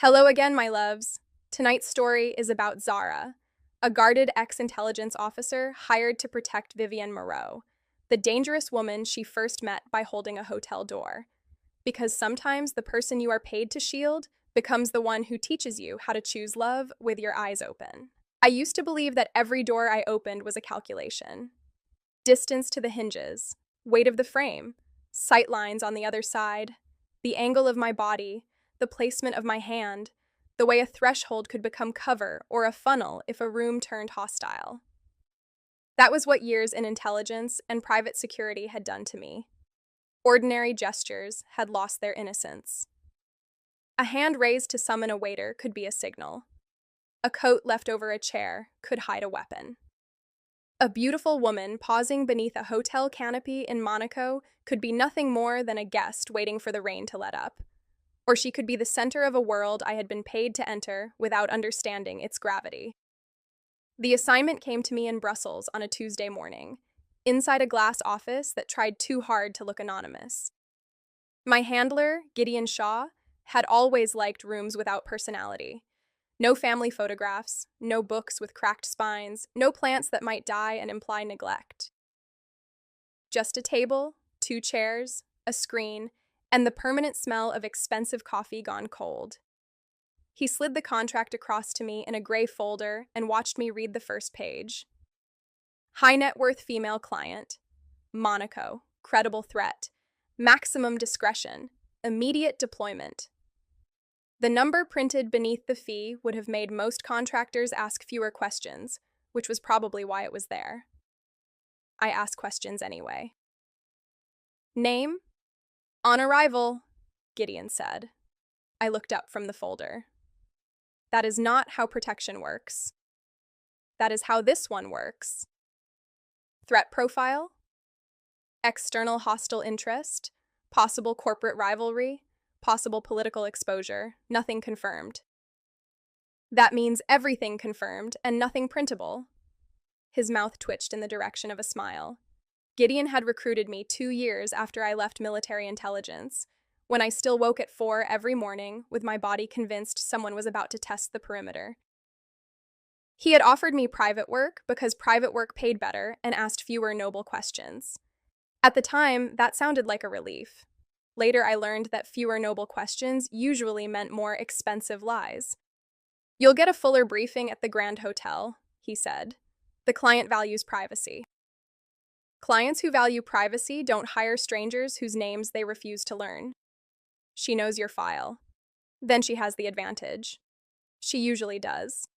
Hello again, my loves. Tonight's story is about Zara, a guarded ex-intelligence officer hired to protect Vivienne Moreau, the dangerous woman she first met by holding a hotel door. Because sometimes the person you are paid to shield becomes the one who teaches you how to choose love with your eyes open. I used to believe that every door I opened was a calculation. Distance to the hinges, weight of the frame, sight lines on the other side, the angle of my body, the placement of my hand, the way a threshold could become cover or a funnel if a room turned hostile. That was what years in intelligence and private security had done to me. Ordinary gestures had lost their innocence. A hand raised to summon a waiter could be a signal. A coat left over a chair could hide a weapon. A beautiful woman pausing beneath a hotel canopy in Monaco could be nothing more than a guest waiting for the rain to let up. Or she could be the center of a world I had been paid to enter without understanding its gravity. The assignment came to me in Brussels on a Tuesday morning, inside a glass office that tried too hard to look anonymous. My handler, Gideon Shaw, had always liked rooms without personality. No family photographs, no books with cracked spines, no plants that might die and imply neglect. Just a table, two chairs, a screen, and the permanent smell of expensive coffee gone cold. He slid the contract across to me in a gray folder and watched me read the first page. High net worth female client. Monaco. Credible threat. Maximum discretion. Immediate deployment. The number printed beneath the fee would have made most contractors ask fewer questions, which was probably why it was there. I asked questions anyway. Name? On arrival, Gideon said. I looked up from the folder. That is not how protection works. That is how this one works. Threat profile? External hostile interest? Possible corporate rivalry? Possible political exposure? Nothing confirmed. That means everything confirmed and nothing printable. His mouth twitched in the direction of a smile. Gideon had recruited me 2 years after I left military intelligence, when I still woke at 4 every morning with my body convinced someone was about to test the perimeter. He had offered me private work because private work paid better and asked fewer noble questions. At the time, that sounded like a relief. Later, I learned that fewer noble questions usually meant more expensive lies. You'll get a fuller briefing at the Grand Hotel, he said. The client values privacy. Clients who value privacy don't hire strangers whose names they refuse to learn. She knows your file. Then she has the advantage. She usually does.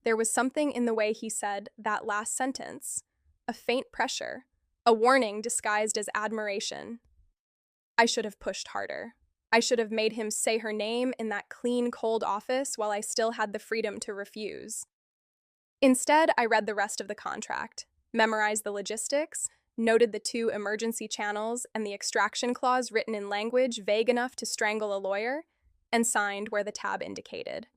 There was something in the way he said that last sentence, a faint pressure, a warning disguised as admiration. I should have pushed harder. I should have made him say her name in that clean, cold office while I still had the freedom to refuse. Instead, I read the rest of the contract, memorized the logistics, noted the 2 emergency channels and the extraction clause written in language vague enough to strangle a lawyer, and signed where the tab indicated.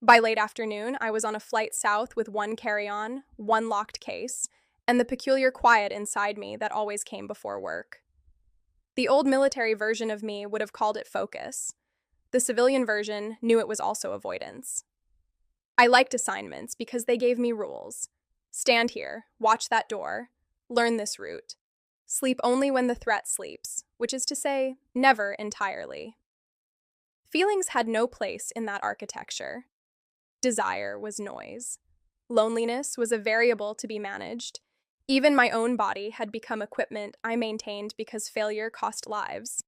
By late afternoon, I was on a flight south with 1 carry-on, 1 locked case, and the peculiar quiet inside me that always came before work. The old military version of me would have called it focus. The civilian version knew it was also avoidance. I liked assignments because they gave me rules. Stand here, watch that door, learn this route. Sleep only when the threat sleeps, which is to say, never entirely. Feelings had no place in that architecture. Desire was noise. Loneliness was a variable to be managed. Even my own body had become equipment I maintained because failure cost lives.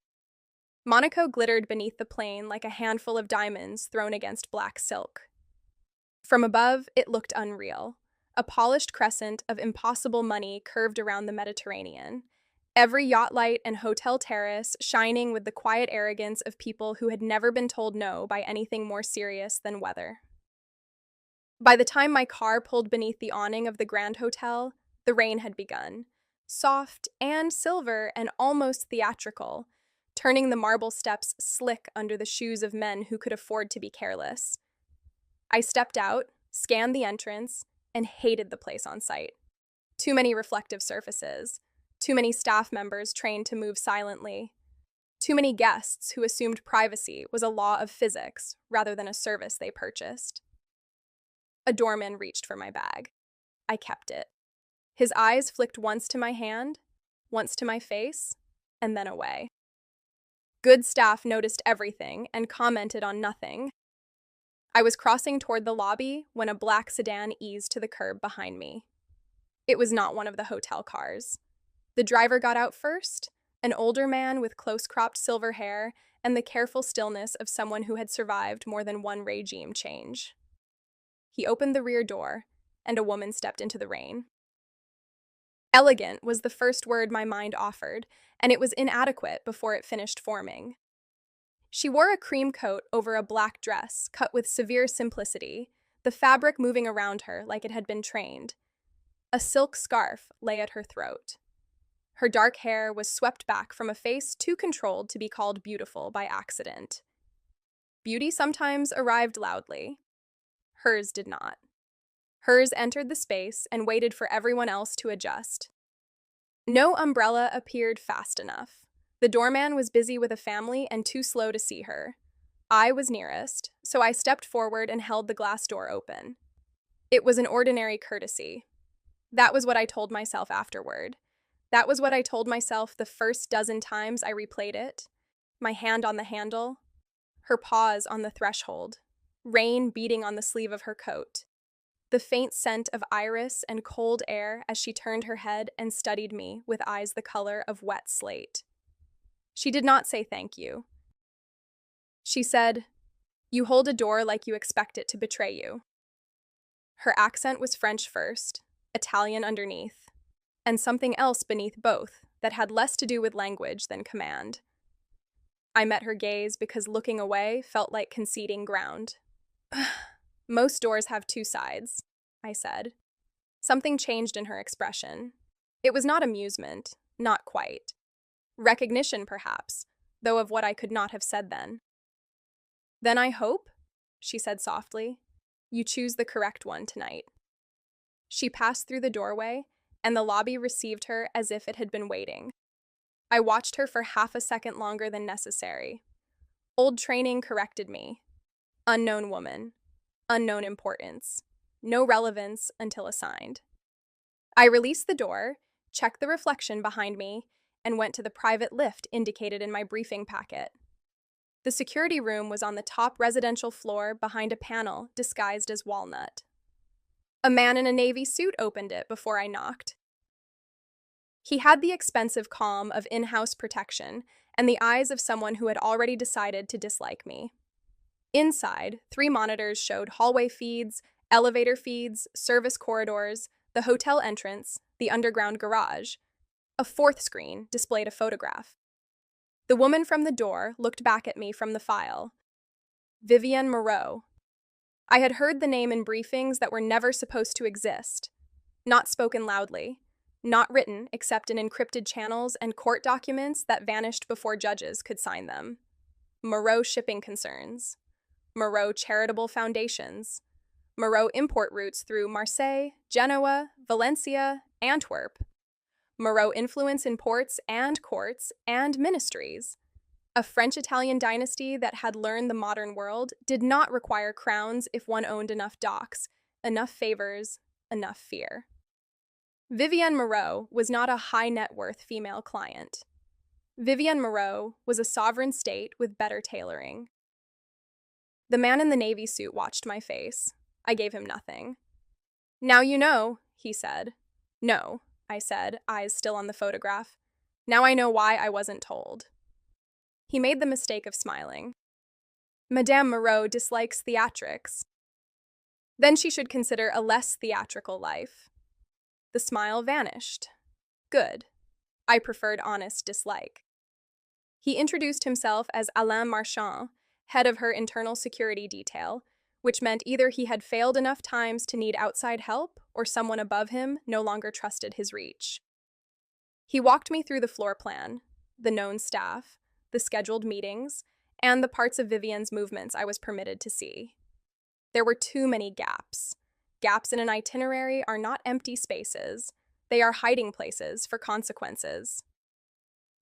Monaco glittered beneath the plane like a handful of diamonds thrown against black silk. From above, it looked unreal. A polished crescent of impossible money curved around the Mediterranean, every yacht light and hotel terrace shining with the quiet arrogance of people who had never been told no by anything more serious than weather. By the time my car pulled beneath the awning of the Grand Hotel, the rain had begun, soft and silver and almost theatrical, turning the marble steps slick under the shoes of men who could afford to be careless. I stepped out, scanned the entrance, and hated the place on sight. Too many reflective surfaces, too many staff members trained to move silently. Too many guests who assumed privacy was a law of physics rather than a service they purchased. A doorman reached for my bag. I kept it. His eyes flicked once to my hand, once to my face, and then away. Good staff noticed everything and commented on nothing. I was crossing toward the lobby when a black sedan eased to the curb behind me. It was not one of the hotel cars. The driver got out first, an older man with close-cropped silver hair and the careful stillness of someone who had survived more than one regime change. He opened the rear door, and a woman stepped into the rain. Elegant was the first word my mind offered, and it was inadequate before it finished forming. She wore a cream coat over a black dress cut with severe simplicity, the fabric moving around her like it had been trained. A silk scarf lay at her throat. Her dark hair was swept back from a face too controlled to be called beautiful by accident. Beauty sometimes arrived loudly. Hers did not. Hers entered the space and waited for everyone else to adjust. No umbrella appeared fast enough. The doorman was busy with a family and too slow to see her. I was nearest, so I stepped forward and held the glass door open. It was an ordinary courtesy. That was what I told myself afterward. That was what I told myself the first dozen times I replayed it. My hand on the handle, her paws on the threshold, rain beating on the sleeve of her coat, the faint scent of iris and cold air as she turned her head and studied me with eyes the color of wet slate. She did not say thank you. She said, "You hold a door like you expect it to betray you." Her accent was French first, Italian underneath, and something else beneath both that had less to do with language than command. I met her gaze because looking away felt like conceding ground. "Most doors have two sides," I said. Something changed in her expression. It was not amusement, not quite. Recognition, perhaps, though of what I could not have said then. "Then I hope," she said softly, "you choose the correct one tonight." She passed through the doorway, and the lobby received her as if it had been waiting. I watched her for half a second longer than necessary. Old training corrected me. Unknown woman. Unknown importance. No relevance until assigned. I released the door, checked the reflection behind me, and went to the private lift indicated in my briefing packet. The security room was on the top residential floor behind a panel disguised as walnut. A man in a navy suit opened it before I knocked. He had the expensive calm of in-house protection and the eyes of someone who had already decided to dislike me. Inside, 3 monitors showed hallway feeds, elevator feeds, service corridors, the hotel entrance, the underground garage. A 4th screen displayed a photograph. The woman from the door looked back at me from the file. Vivienne Moreau. I had heard the name in briefings that were never supposed to exist. Not spoken loudly. Not written except in encrypted channels and court documents that vanished before judges could sign them. Moreau Shipping Concerns. Moreau Charitable Foundations. Moreau import routes through Marseille, Genoa, Valencia, Antwerp. Moreau influence in ports and courts and ministries. A French-Italian dynasty that had learned the modern world did not require crowns if one owned enough docks, enough favors, enough fear. Vivienne Moreau was not a high-net-worth female client. Vivienne Moreau was a sovereign state with better tailoring. The man in the navy suit watched my face. I gave him nothing. "Now you know," he said. "No," I said, eyes still on the photograph. "Now I know why I wasn't told." He made the mistake of smiling. "Madame Moreau dislikes theatrics. Then she should consider a less theatrical life." The smile vanished. Good. I preferred honest dislike. He introduced himself as Alain Marchand, head of her internal security detail, which meant either he had failed enough times to need outside help or someone above him no longer trusted his reach. He walked me through the floor plan, the known staff, the scheduled meetings, and the parts of Vivienne's movements I was permitted to see. There were too many gaps. Gaps in an itinerary are not empty spaces. They are hiding places for consequences.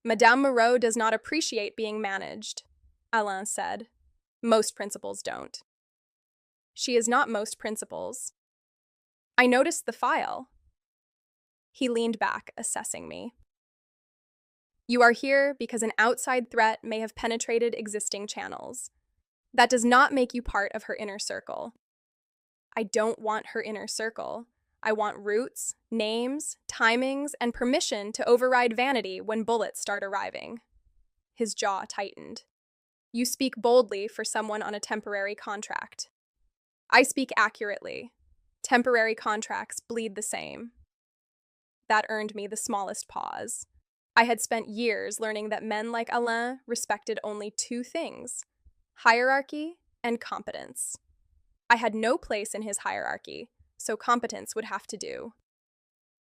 Madame Moreau does not appreciate being managed, Alain said. Most principals don't. She is not most principals. I noticed the file. He leaned back, assessing me. You are here because an outside threat may have penetrated existing channels. That does not make you part of her inner circle. I don't want her inner circle. I want routes, names, timings, and permission to override vanity when bullets start arriving. His jaw tightened. You speak boldly for someone on a temporary contract. I speak accurately. Temporary contracts bleed the same. That earned me the smallest pause. I had spent years learning that men like Alain respected only two things: hierarchy and competence. I had no place in his hierarchy, so competence would have to do.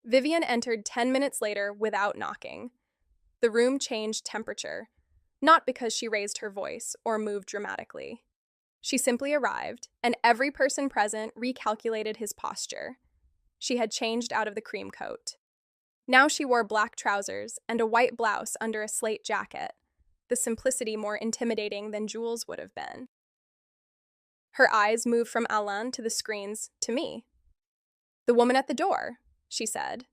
Vivian entered 10 minutes later without knocking. The room changed temperature, not because she raised her voice or moved dramatically. She simply arrived, and every person present recalculated his posture. She had changed out of the cream coat. Now she wore black trousers and a white blouse under a slate jacket, the simplicity more intimidating than Jules would have been. Her eyes moved from Alain to the screens to me. The woman at the door, she said.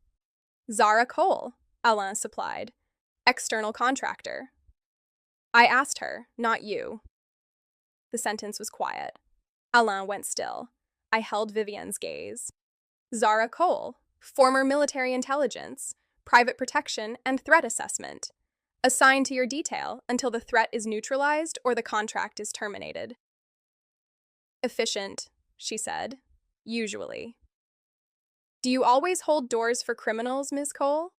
Zara Cole, Alain supplied. External contractor. I asked her, not you. The sentence was quiet. Alain went still. I held Vivian's gaze. Zara Cole, former military intelligence, private protection, and threat assessment. Assigned to your detail until the threat is neutralized or the contract is terminated. Efficient, she said. Usually. Do you always hold doors for criminals, Ms. Cole?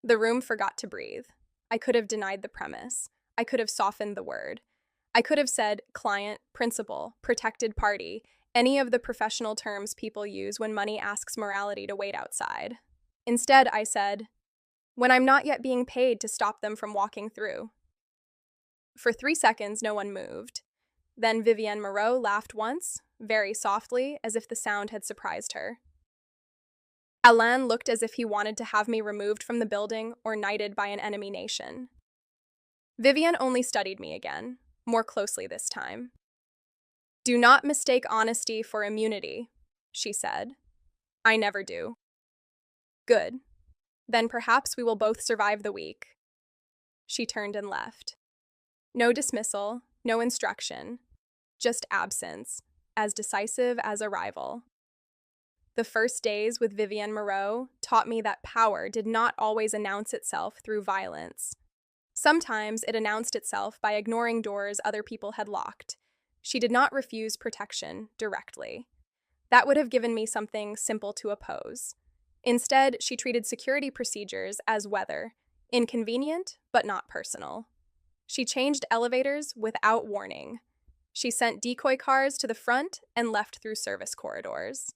The room forgot to breathe. I could have denied the premise. I could have softened the word. I could have said client, principal, protected party, any of the professional terms people use when money asks morality to wait outside. Instead, I said, when I'm not yet being paid to stop them from walking through. For 3 seconds, no one moved. Then Vivienne Moreau laughed once, very softly, as if the sound had surprised her. Alain looked as if he wanted to have me removed from the building or knighted by an enemy nation. Vivienne only studied me again, more closely this time. Do not mistake honesty for immunity, she said. I never do. Good. Then perhaps we will both survive the week. She turned and left. No dismissal, no instruction, just absence, as decisive as arrival. The first days with Vivienne Moreau taught me that power did not always announce itself through violence. Sometimes it announced itself by ignoring doors other people had locked. She did not refuse protection directly. That would have given me something simple to oppose. Instead, she treated security procedures as weather, inconvenient but not personal. She changed elevators without warning. She sent decoy cars to the front and left through service corridors.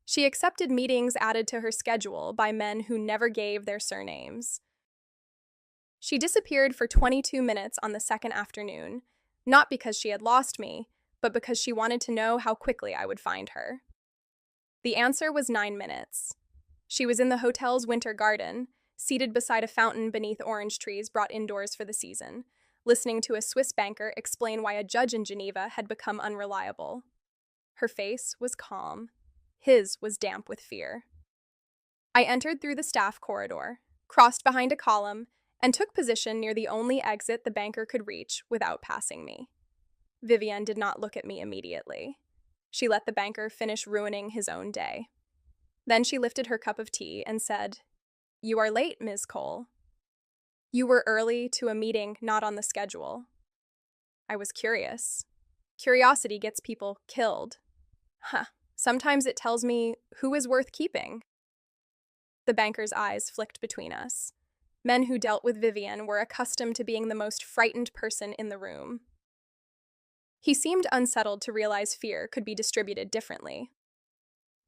She accepted meetings added to her schedule by men who never gave their surnames. She disappeared for 22 minutes on the second afternoon, not because she had lost me, but because she wanted to know how quickly I would find her. The answer was 9 minutes. She was in the hotel's winter garden, seated beside a fountain beneath orange trees brought indoors for the season, listening to a Swiss banker explain why a judge in Geneva had become unreliable. Her face was calm. His was damp with fear. I entered through the staff corridor, crossed behind a column, and took position near the only exit the banker could reach without passing me. Vivienne did not look at me immediately. She let the banker finish ruining his own day. Then she lifted her cup of tea and said, "You are late, Ms. Cole. You were early to a meeting not on the schedule." I was curious. Curiosity gets people killed. Sometimes it tells me who is worth keeping. The banker's eyes flicked between us. Men who dealt with Vivienne were accustomed to being the most frightened person in the room. He seemed unsettled to realize fear could be distributed differently.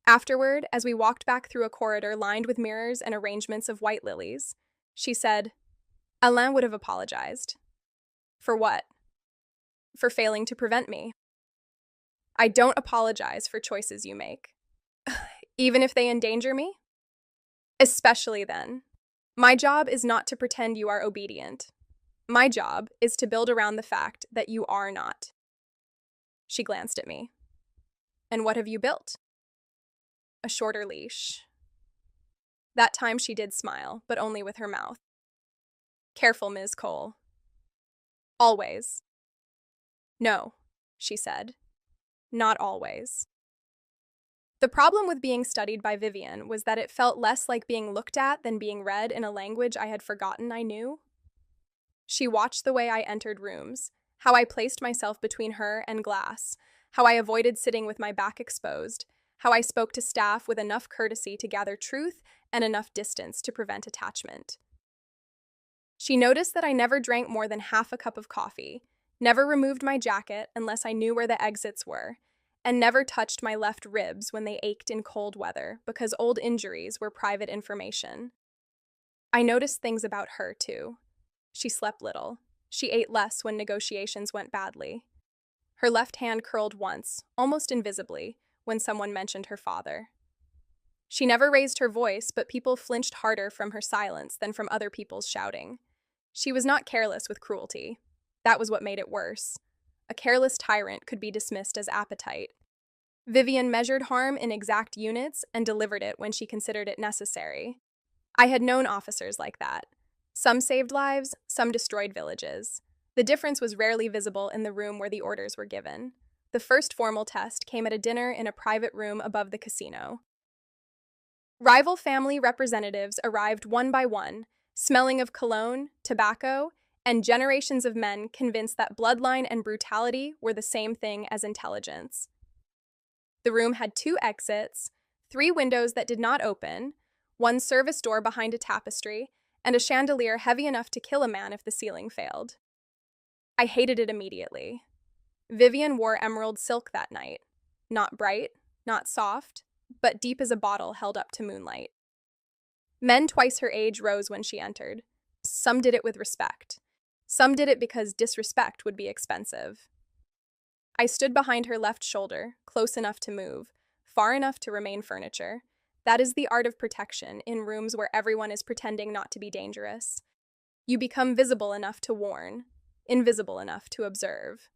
Afterward, as we walked back through a corridor lined with mirrors and arrangements of white lilies, she said, Alain would have apologized. For what? For failing to prevent me. I don't apologize for choices you make. Even if they endanger me? Especially then. My job is not to pretend you are obedient. My job is to build around the fact that you are not. She glanced at me. And what have you built? A shorter leash. That time she did smile, but only with her mouth. Careful, Ms. Cole. Always. No, she said. Not always. The problem with being studied by Vivian was that it felt less like being looked at than being read in a language I had forgotten I knew. She watched the way I entered rooms, how I placed myself between her and glass, how I avoided sitting with my back exposed, how I spoke to staff with enough courtesy to gather truth and enough distance to prevent attachment. She noticed that I never drank more than half a cup of coffee, never removed my jacket unless I knew where the exits were, and never touched my left ribs when they ached in cold weather because old injuries were private information. I noticed things about her, too. She slept little. She ate less when negotiations went badly. Her left hand curled once, almost invisibly, when someone mentioned her father. She never raised her voice, but people flinched harder from her silence than from other people's shouting. She was not careless with cruelty. That was what made it worse. A careless tyrant could be dismissed as appetite. Vivian measured harm in exact units and delivered it when she considered it necessary. I had known officers like that. Some saved lives, some destroyed villages. The difference was rarely visible in the room where the orders were given. The first formal test came at a dinner in a private room above the casino. Rival family representatives arrived one by one, smelling of cologne, tobacco, and generations of men convinced that bloodline and brutality were the same thing as intelligence. The room had 2 exits, 3 windows that did not open, 1 service door behind a tapestry, and a chandelier heavy enough to kill a man if the ceiling failed. I hated it immediately. Vivian wore emerald silk that night. Not bright, not soft, but deep as a bottle held up to moonlight. Men twice her age rose when she entered. Some did it with respect. Some did it because disrespect would be expensive. I stood behind her left shoulder, close enough to move, far enough to remain furniture. That is the art of protection in rooms where everyone is pretending not to be dangerous. You become visible enough to warn, invisible enough to observe.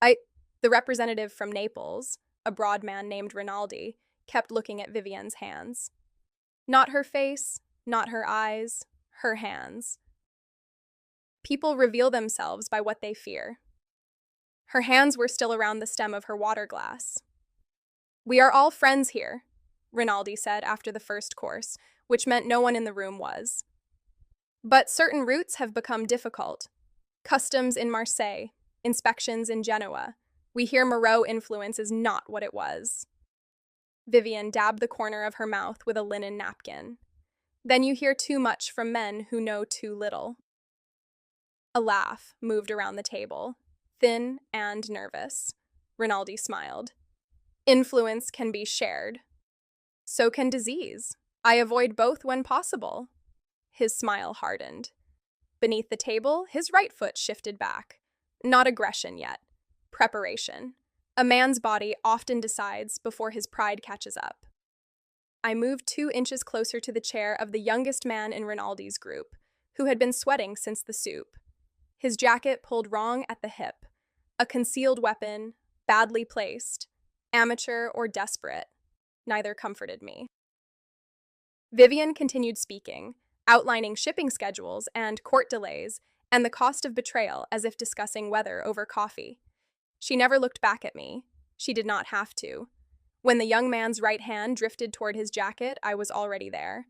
The representative from Naples, a broad man named Rinaldi, kept looking at Vivian's hands. Not her face, not her eyes, her hands. People reveal themselves by what they fear. Her hands were still around the stem of her water glass. "We are all friends here," Rinaldi said after the first course, which meant no one in the room was. "But certain routes have become difficult. Customs in Marseille, inspections in Genoa. We hear Moreau influence is not what it was." Vivian dabbed the corner of her mouth with a linen napkin. "Then you hear too much from men who know too little." A laugh moved around the table, thin and nervous. Rinaldi smiled. "Influence can be shared. So can disease. I avoid both when possible." His smile hardened. Beneath the table, his right foot shifted back. Not aggression yet. Preparation. A man's body often decides before his pride catches up. I moved 2 inches closer to the chair of the youngest man in Rinaldi's group, who had been sweating since the soup. His jacket pulled wrong at the hip. A concealed weapon, badly placed, amateur or desperate. Neither comforted me. Vivian continued speaking, outlining shipping schedules and court delays and the cost of betrayal as if discussing weather over coffee. She never looked back at me. She did not have to. When the young man's right hand drifted toward his jacket, I was already there.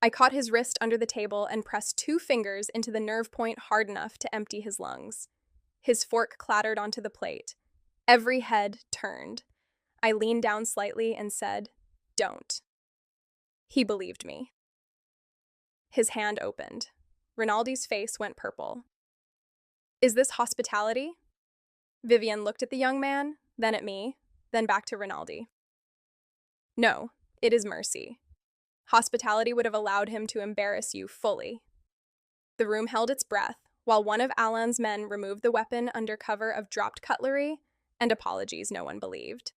I caught his wrist under the table and pressed 2 fingers into the nerve point hard enough to empty his lungs. His fork clattered onto the plate. Every head turned. I leaned down slightly and said, "Don't." He believed me. His hand opened. Rinaldi's face went purple. "Is this hospitality?" Vivian looked at the young man, then at me, then back to Rinaldi. "No, it is mercy. Hospitality would have allowed him to embarrass you fully." The room held its breath, while one of Alan's men removed the weapon under cover of dropped cutlery and apologies no one believed.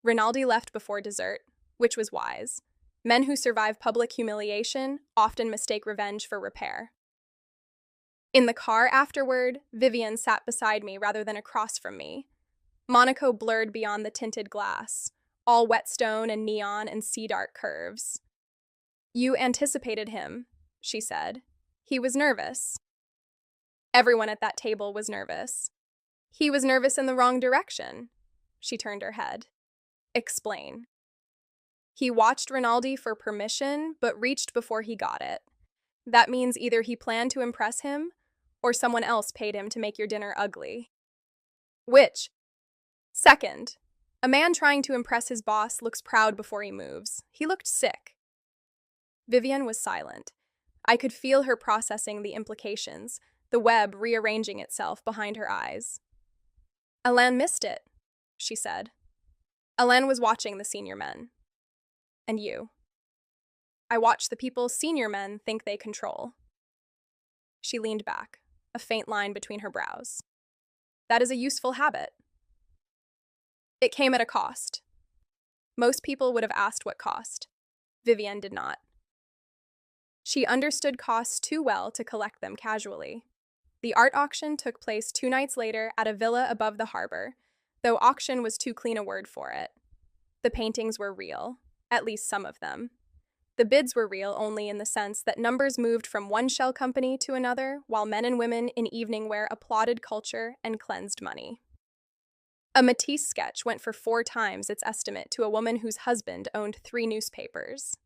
Rinaldi left before dessert, which was wise. Men who survive public humiliation often mistake revenge for repair. In the car afterward, Vivian sat beside me rather than across from me. Monaco blurred beyond the tinted glass, all whetstone and neon and sea-dark curves. "You anticipated him," she said. "He was nervous." Everyone at that table was nervous. "He was nervous in the wrong direction." She turned her head. "Explain." "He watched Rinaldi for permission, but reached before he got it. That means either he planned to impress him, or someone else paid him to make your dinner ugly." "Which?" "Second. A man trying to impress his boss looks proud before he moves. He looked sick." Vivian was silent. I could feel her processing the implications, the web rearranging itself behind her eyes. "Alain missed it," she said. "Alain was watching the senior men. And you." "I watch the people senior men think they control." She leaned back, a faint line between her brows. "That is a useful habit." "It came at a cost." Most people would have asked what cost. Vivian did not. She understood costs too well to collect them casually. The art auction took place 2 nights later at a villa above the harbor, though auction was too clean a word for it. The paintings were real, at least some of them. The bids were real only in the sense that numbers moved from one shell company to another, while men and women in evening wear applauded culture and cleansed money. A Matisse sketch went for 4 times its estimate to a woman whose husband owned 3 newspapers.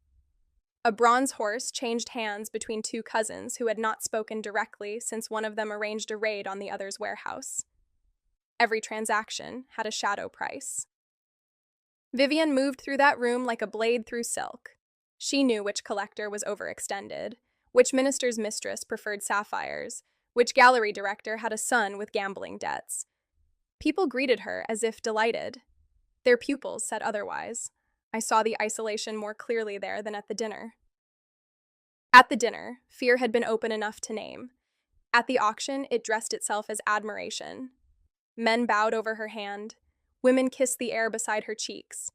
A bronze horse changed hands between 2 cousins who had not spoken directly since one of them arranged a raid on the other's warehouse. Every transaction had a shadow price. Vivian moved through that room like a blade through silk. She knew which collector was overextended, which minister's mistress preferred sapphires, which gallery director had a son with gambling debts. People greeted her as if delighted. Their pupils said otherwise. I saw the isolation more clearly there than at the dinner. At the dinner, fear had been open enough to name. At the auction, it dressed itself as admiration. Men bowed over her hand. Women kissed the air beside her cheeks.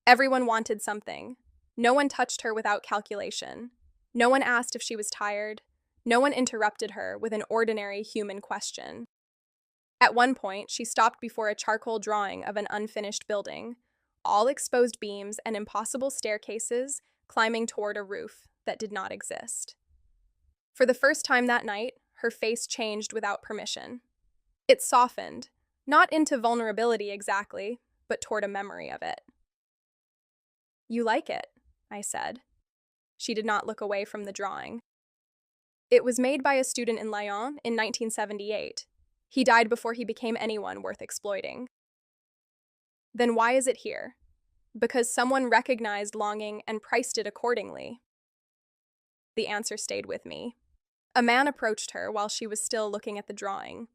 Everyone wanted something. No one touched her without calculation. No one asked if she was tired. No one interrupted her with an ordinary human question. At one point, she stopped before a charcoal drawing of an unfinished building, all exposed beams and impossible staircases climbing toward a roof that did not exist. For the first time that night, her face changed without permission. It softened, not into vulnerability exactly, but toward a memory of it. "You like it," I said. She did not look away from the drawing. "It was made by a student in Lyon in 1978. He died before he became anyone worth exploiting." "Then why is it here?" "Because someone recognized longing and priced it accordingly." The answer stayed with me. A man approached her while she was still looking at the drawing.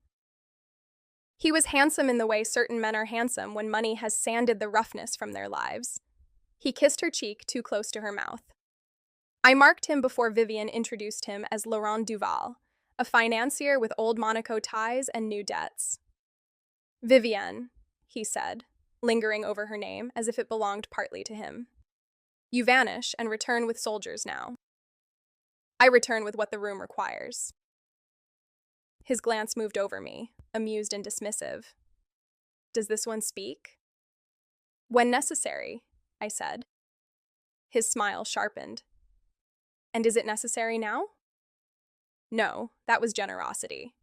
He was handsome in the way certain men are handsome when money has sanded the roughness from their lives. He kissed her cheek too close to her mouth. I marked him before Vivian introduced him as Laurent Duval, a financier with old Monaco ties and new debts. "Vivienne," he said, lingering over her name as if it belonged partly to him. "You vanish and return with soldiers now." "I return with what the room requires." His glance moved over me, amused and dismissive. "Does this one speak?" "When necessary," I said. His smile sharpened. "And is it necessary now?" "No, that was generosity."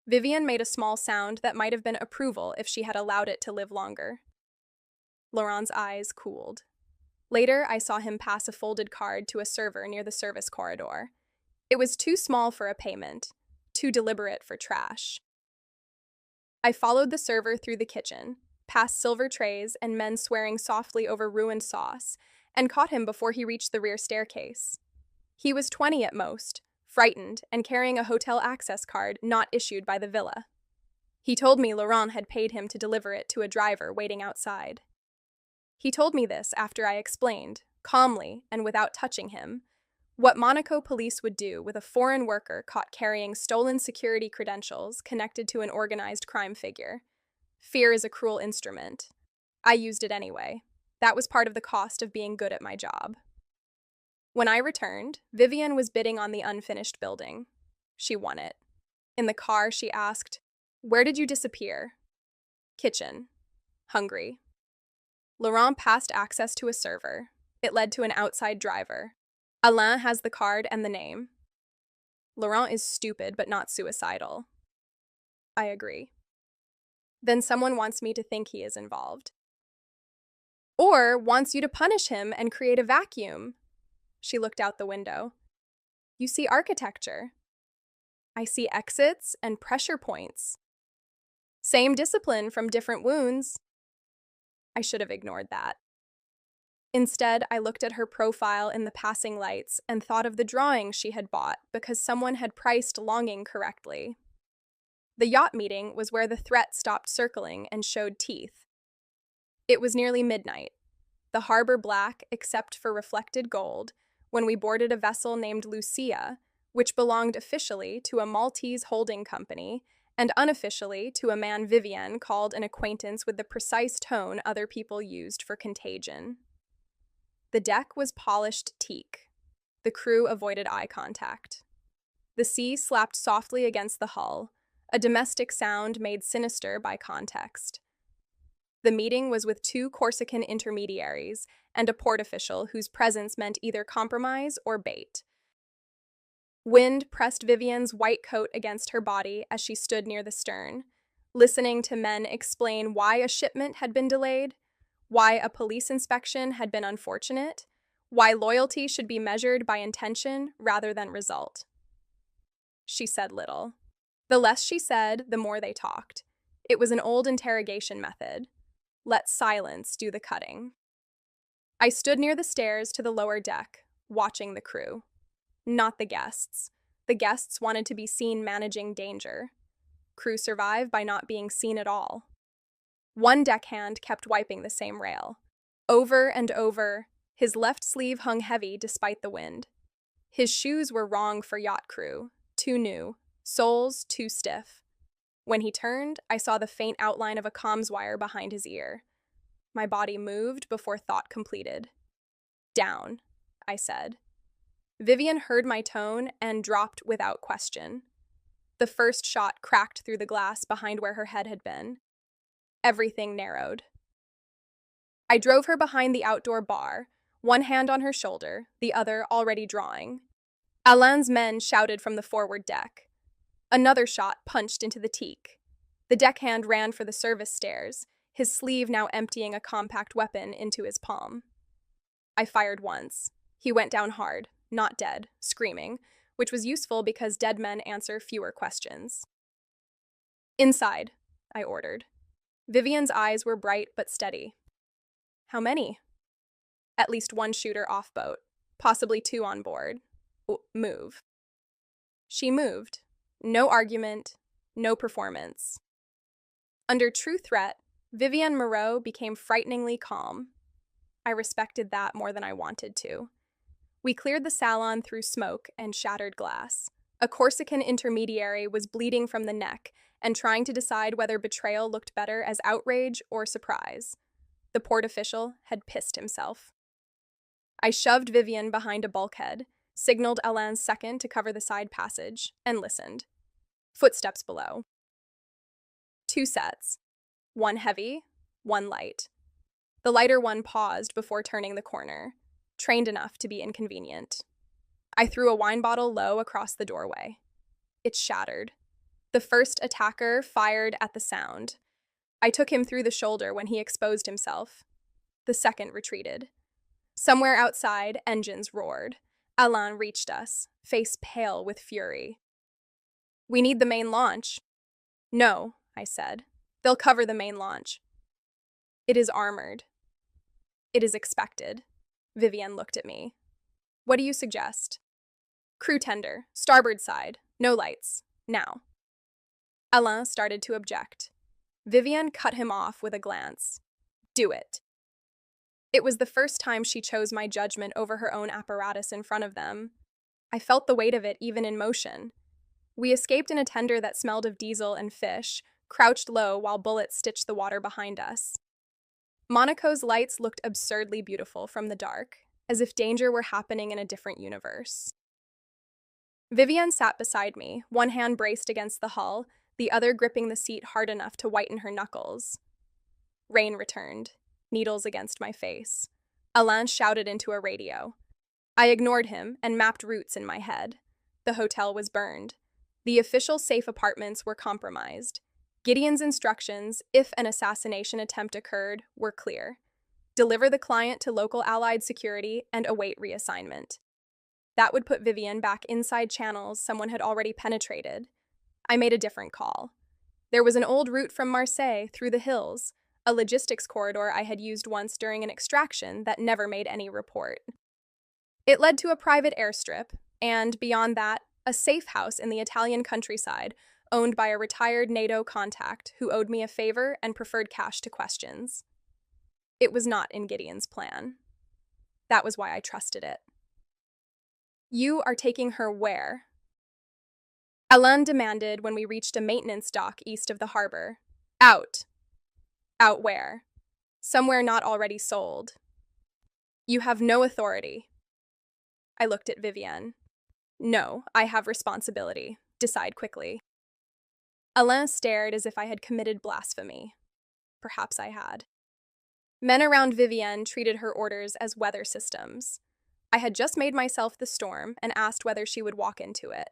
Vivian made a small sound that might have been approval if she had allowed it to live longer. Laurent's eyes cooled. Later, I saw him pass a folded card to a server near the service corridor. It was too small for a payment, too deliberate for trash. I followed the server through the kitchen, past silver trays and men swearing softly over ruined sauce, and caught him before he reached the rear staircase. He was 20 at most, frightened and carrying a hotel access card not issued by the villa. He told me Laurent had paid him to deliver it to a driver waiting outside. He told me this after I explained, calmly and without touching him, what Monaco police would do with a foreign worker caught carrying stolen security credentials connected to an organized crime figure. Fear is a cruel instrument. I used it anyway. That was part of the cost of being good at my job. When I returned, Vivian was bidding on the unfinished building. She won it. In the car, she asked, "Where did you disappear?" "Kitchen. Hungry." Laurent passed access to a server. It led to an outside driver. Alain has the card and the name. Laurent is stupid but not suicidal. I agree. Then someone wants me to think he is involved. Or wants you to punish him and create a vacuum. She looked out the window. You see architecture. I see exits and pressure points. Same discipline from different wounds. I should have ignored that. Instead, I looked at her profile in the passing lights and thought of the drawing she had bought because someone had priced longing correctly. The yacht meeting was where the threat stopped circling and showed teeth. It was nearly midnight, the harbor black except for reflected gold, when we boarded a vessel named Lucia, which belonged officially to a Maltese holding company and unofficially to a man Vivian called an acquaintance with the precise tone other people used for contagion. The deck was polished teak. The crew avoided eye contact. The sea slapped softly against the hull, a domestic sound made sinister by context. The meeting was with two Corsican intermediaries and a port official whose presence meant either compromise or bait. Wind pressed Vivian's white coat against her body as she stood near the stern, listening to men explain why a shipment had been delayed, why a police inspection had been unfortunate, why loyalty should be measured by intention rather than result. She said little. The less she said, the more they talked. It was an old interrogation method. Let silence do the cutting. I stood near the stairs to the lower deck, watching the crew. Not the guests. The guests wanted to be seen managing danger. Crew survived by not being seen at all. One deckhand kept wiping the same rail. Over and over, his left sleeve hung heavy despite the wind. His shoes were wrong for yacht crew, too new, soles too stiff. When he turned, I saw the faint outline of a comms wire behind his ear. My body moved before thought completed. Down, I said. Vivian heard my tone and dropped without question. The first shot cracked through the glass behind where her head had been. Everything narrowed. I drove her behind the outdoor bar, one hand on her shoulder, the other already drawing. Alain's men shouted from the forward deck. Another shot punched into the teak. The deckhand ran for the service stairs, his sleeve now emptying a compact weapon into his palm. I fired once. He went down hard, not dead, screaming, which was useful because dead men answer fewer questions. Inside, I ordered. Vivian's eyes were bright but steady. How many? At least one shooter off boat, possibly two on board. Move. She moved. No argument, no performance. Under true threat, Vivian Moreau became frighteningly calm. I respected that more than I wanted to. We cleared the salon through smoke and shattered glass. A Corsican intermediary was bleeding from the neck and trying to decide whether betrayal looked better as outrage or surprise. The port official had pissed himself. I shoved Vivian behind a bulkhead, signaled Alain's second to cover the side passage, and listened. Footsteps below. Two sets. One heavy, one light. The lighter one paused before turning the corner, trained enough to be inconvenient. I threw a wine bottle low across the doorway. It shattered. The first attacker fired at the sound. I took him through the shoulder when he exposed himself. The second retreated. Somewhere outside, engines roared. Alain reached us, face pale with fury. We need the main launch. No, I said. They'll cover the main launch. It is armored. It is expected. Vivian looked at me. What do you suggest? Crew tender, starboard side, no lights, now. Alain started to object. Vivian cut him off with a glance. Do it. It was the first time she chose my judgment over her own apparatus in front of them. I felt the weight of it even in motion. We escaped in a tender that smelled of diesel and fish, crouched low while bullets stitched the water behind us. Monaco's lights looked absurdly beautiful from the dark, as if danger were happening in a different universe. Vivienne sat beside me, one hand braced against the hull, the other gripping the seat hard enough to whiten her knuckles. Rain returned, needles against my face. Alain shouted into a radio. I ignored him and mapped routes in my head. The hotel was burned. The official safe apartments were compromised. Gideon's instructions, if an assassination attempt occurred, were clear. Deliver the client to local Allied security and await reassignment. That would put Vivienne back inside channels someone had already penetrated. I made a different call. There was an old route from Marseille through the hills, a logistics corridor I had used once during an extraction that never made any report. It led to a private airstrip, and beyond that, a safe house in the Italian countryside, owned by a retired NATO contact who owed me a favor and preferred cash to questions. It was not in Gideon's plan. That was why I trusted it. You are taking her where? Alain demanded when we reached a maintenance dock east of the harbor. Out. Out where? Somewhere not already sold. You have no authority. I looked at Vivienne. No, I have responsibility. Decide quickly. Alain stared as if I had committed blasphemy. Perhaps I had. Men around Vivienne treated her orders as weather systems. I had just made myself the storm and asked whether she would walk into it.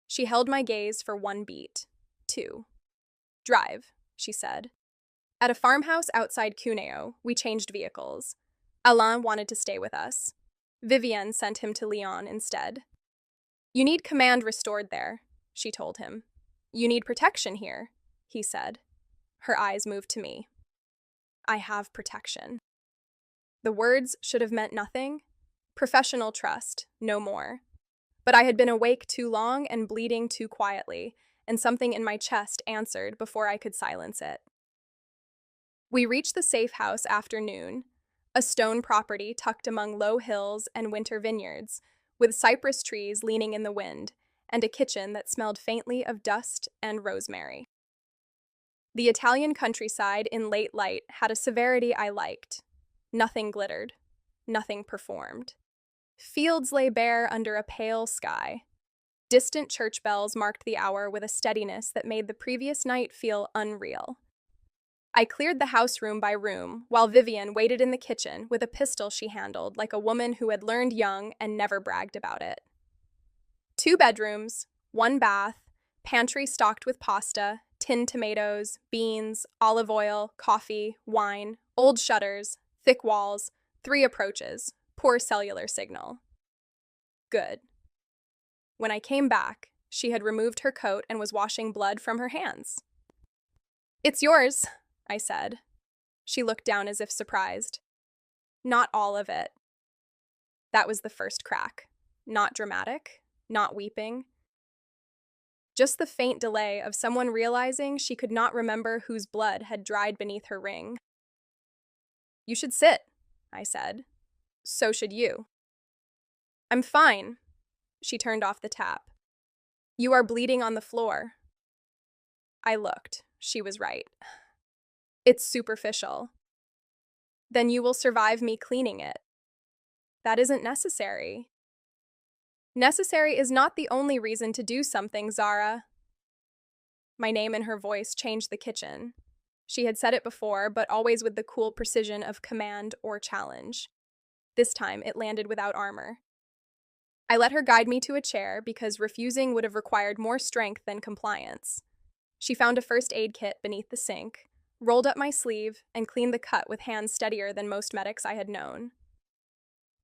She held my gaze for one beat. 2. Drive, she said. At a farmhouse outside Cuneo, we changed vehicles. Alain wanted to stay with us. Vivienne sent him to Lyon instead. You need command restored there, she told him. You need protection here, he said. Her eyes moved to me. I have protection. The words should have meant nothing. Professional trust, no more. But I had been awake too long and bleeding too quietly, and something in my chest answered before I could silence it. We reached the safe house after noon, a stone property tucked among low hills and winter vineyards, with cypress trees leaning in the wind, and a kitchen that smelled faintly of dust and rosemary. The Italian countryside in late light had a severity I liked. Nothing glittered. Nothing performed. Fields lay bare under a pale sky. Distant church bells marked the hour with a steadiness that made the previous night feel unreal. I cleared the house room by room, while Vivienne waited in the kitchen with a pistol she handled like a woman who had learned young and never bragged about it. 2 bedrooms, 1 bath, pantry stocked with pasta, tinned tomatoes, beans, olive oil, coffee, wine, old shutters, thick walls, 3 approaches, poor cellular signal. Good. When I came back, she had removed her coat and was washing blood from her hands. It's yours, I said. She looked down as if surprised. Not all of it. That was the first crack. Not dramatic, not weeping. Just the faint delay of someone realizing she could not remember whose blood had dried beneath her ring. You should sit, I said. So should you. I'm fine. She turned off the tap. You are bleeding on the floor. I looked. She was right. It's superficial. Then you will survive me cleaning it. That isn't necessary. Necessary is not the only reason to do something, Zara. My name and her voice changed the kitchen. She had said it before, but always with the cool precision of command or challenge. This time, it landed without armor. I let her guide me to a chair because refusing would have required more strength than compliance. She found a first aid kit beneath the sink, rolled up my sleeve, and cleaned the cut with hands steadier than most medics I had known.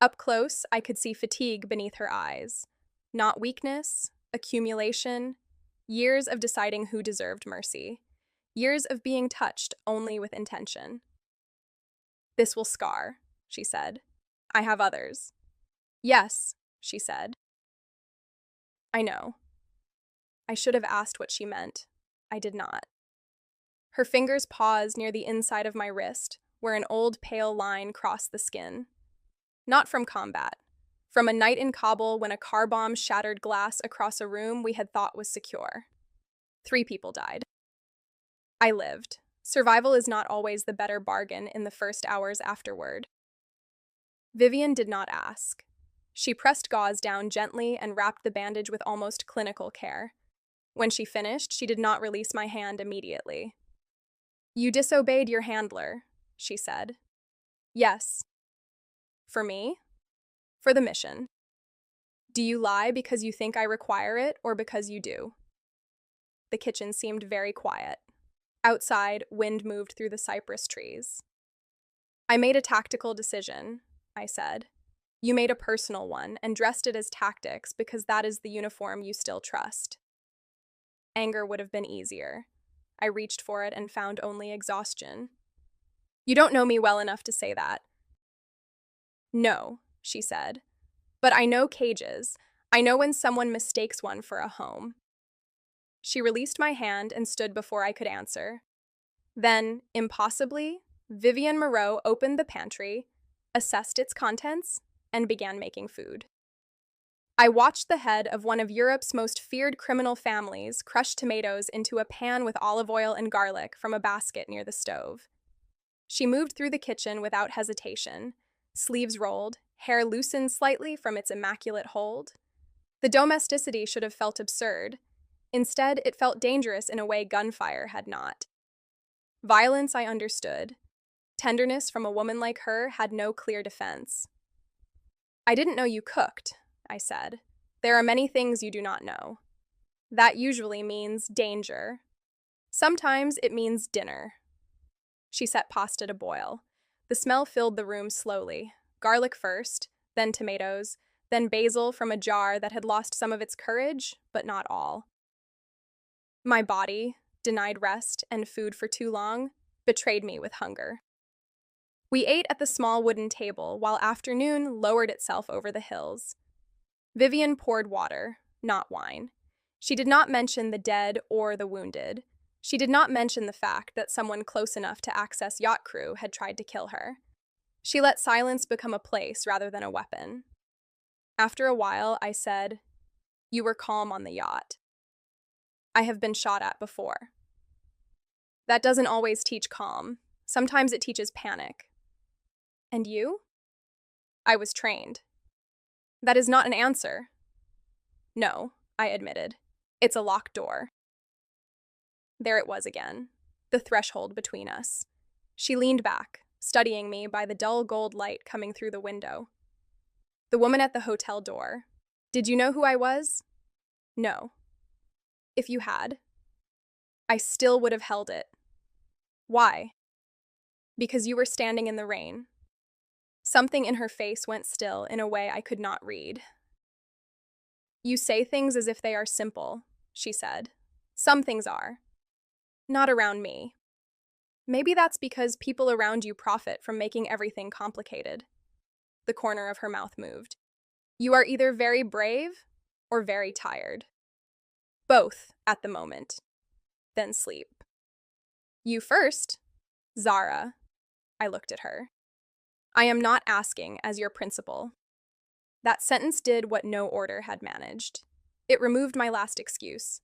Up close, I could see fatigue beneath her eyes. Not weakness, accumulation, years of deciding who deserved mercy. Years of being touched only with intention. This will scar, she said. I have others. Yes, she said. I know. I should have asked what she meant. I did not. Her fingers paused near the inside of my wrist, where an old pale line crossed the skin. Not from combat. From a night in Kabul when a car bomb shattered glass across a room we had thought was secure. 3 people died. I lived. Survival is not always the better bargain in the first hours afterward. Vivian did not ask. She pressed gauze down gently and wrapped the bandage with almost clinical care. When she finished, she did not release my hand immediately. "You disobeyed your handler," she said. "Yes." "For me?" "For the mission." "Do you lie because you think I require it or because you do?" The kitchen seemed very quiet. Outside, wind moved through the cypress trees. "I made a tactical decision," I said. "You made a personal one and dressed it as tactics because that is the uniform you still trust." Anger would have been easier. I reached for it and found only exhaustion. "You don't know me well enough to say that." "No," she said. "But I know cages. I know when someone mistakes one for a home." She released my hand and stood before I could answer. Then, impossibly, Vivian Moreau opened the pantry, assessed its contents, and began making food. I watched the head of one of Europe's most feared criminal families crush tomatoes into a pan with olive oil and garlic from a basket near the stove. She moved through the kitchen without hesitation, sleeves rolled, hair loosened slightly from its immaculate hold. The domesticity should have felt absurd. Instead, it felt dangerous in a way gunfire had not. Violence I understood. Tenderness from a woman like her had no clear defense. "I didn't know you cooked," I said. "There are many things you do not know." That usually means danger. Sometimes it means dinner. She set pasta to boil. The smell filled the room slowly. Garlic first, then tomatoes, then basil from a jar that had lost some of its courage, but not all. My body, denied rest and food for too long, betrayed me with hunger. We ate at the small wooden table while afternoon lowered itself over the hills. Vivian poured water, not wine. She did not mention the dead or the wounded. She did not mention the fact that someone close enough to access yacht crew had tried to kill her. She let silence become a place rather than a weapon. After a while, I said, "You were calm on the yacht." "I have been shot at before." "That doesn't always teach calm. Sometimes it teaches panic." "And you?" "I was trained." "That is not an answer." "No," I admitted. "It's a locked door." There it was again, the threshold between us. She leaned back, studying me by the dull gold light coming through the window. "The woman at the hotel door. Did you know who I was?" "No." "If you had?" "I still would have held it." "Why?" "Because you were standing in the rain." Something in her face went still in a way I could not read. "You say things as if they are simple," she said. "Some things are. Not around me. Maybe that's because people around you profit from making everything complicated." The corner of her mouth moved. "You are either very brave or very tired." "Both at the moment. Then sleep." "You first." "Zara." I looked at her. "I am not asking as your principal." That sentence did what no order had managed. It removed my last excuse.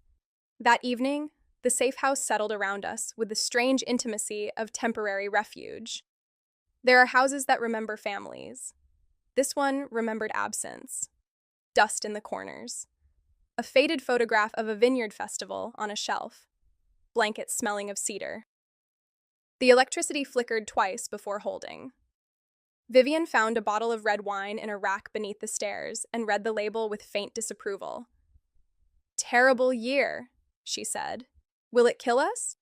That evening, the safe house settled around us with the strange intimacy of temporary refuge. There are houses that remember families. This one remembered absence. Dust in the corners. A faded photograph of a vineyard festival on a shelf. Blankets smelling of cedar. The electricity flickered twice before holding. Vivian found a bottle of red wine in a rack beneath the stairs and read the label with faint disapproval. "Terrible year," she said. "Will it kill us?"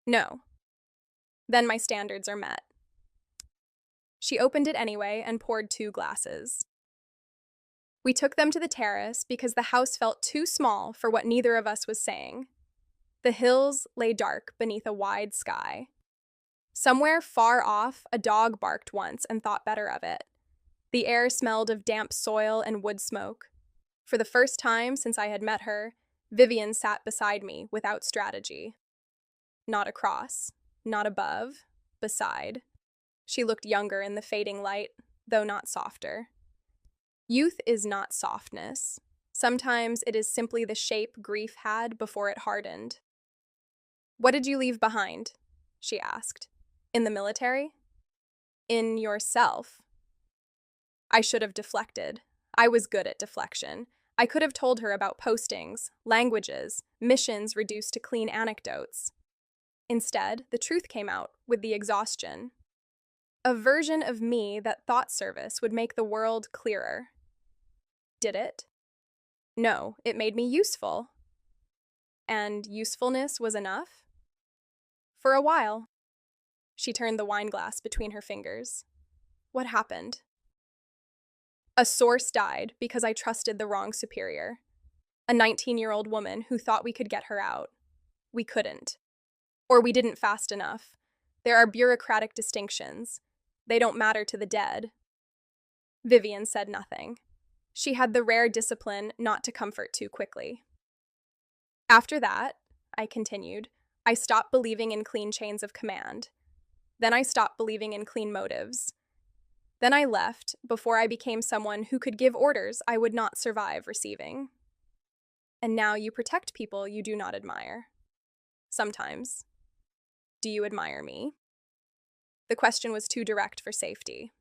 "No." "Then my standards are met." She opened it anyway and poured 2 glasses. We took them to the terrace because the house felt too small for what neither of us was saying. The hills lay dark beneath a wide sky. Somewhere far off, a dog barked once and thought better of it. The air smelled of damp soil and wood smoke. For the first time since I had met her, Vivian sat beside me without strategy. Not across, not above, beside. She looked younger in the fading light, though not softer. Youth is not softness. Sometimes it is simply the shape grief had before it hardened. "What did you leave behind?" she asked. "In the military?" "In yourself." I should have deflected. I was good at deflection. I could have told her about postings, languages, missions reduced to clean anecdotes. Instead, the truth came out with the exhaustion. A version of me that thought service would make the world clearer. Did it? No, it made me useful. And usefulness was enough? For a while. She turned the wine glass between her fingers. What happened? A source died because I trusted the wrong superior. A 19-year-old woman who thought we could get her out. We couldn't. Or we didn't fast enough. There are bureaucratic distinctions. They don't matter to the dead. Vivian said nothing. She had the rare discipline not to comfort too quickly. After that, I continued, I stopped believing in clean chains of command. Then I stopped believing in clean motives. Then I left before I became someone who could give orders I would not survive receiving. And now you protect people you do not admire. Sometimes. Do you admire me? The question was too direct for safety.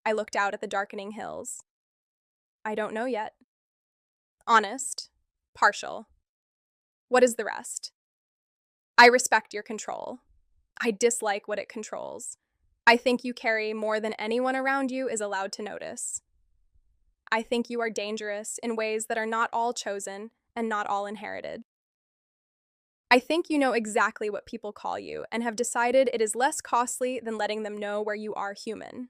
I looked out at the darkening hills. I don't know yet. Honest. Partial. What is the rest? I respect your control. I dislike what it controls. I think you carry more than anyone around you is allowed to notice. I think you are dangerous in ways that are not all chosen and not all inherited. I think you know exactly what people call you and have decided it is less costly than letting them know where you are human.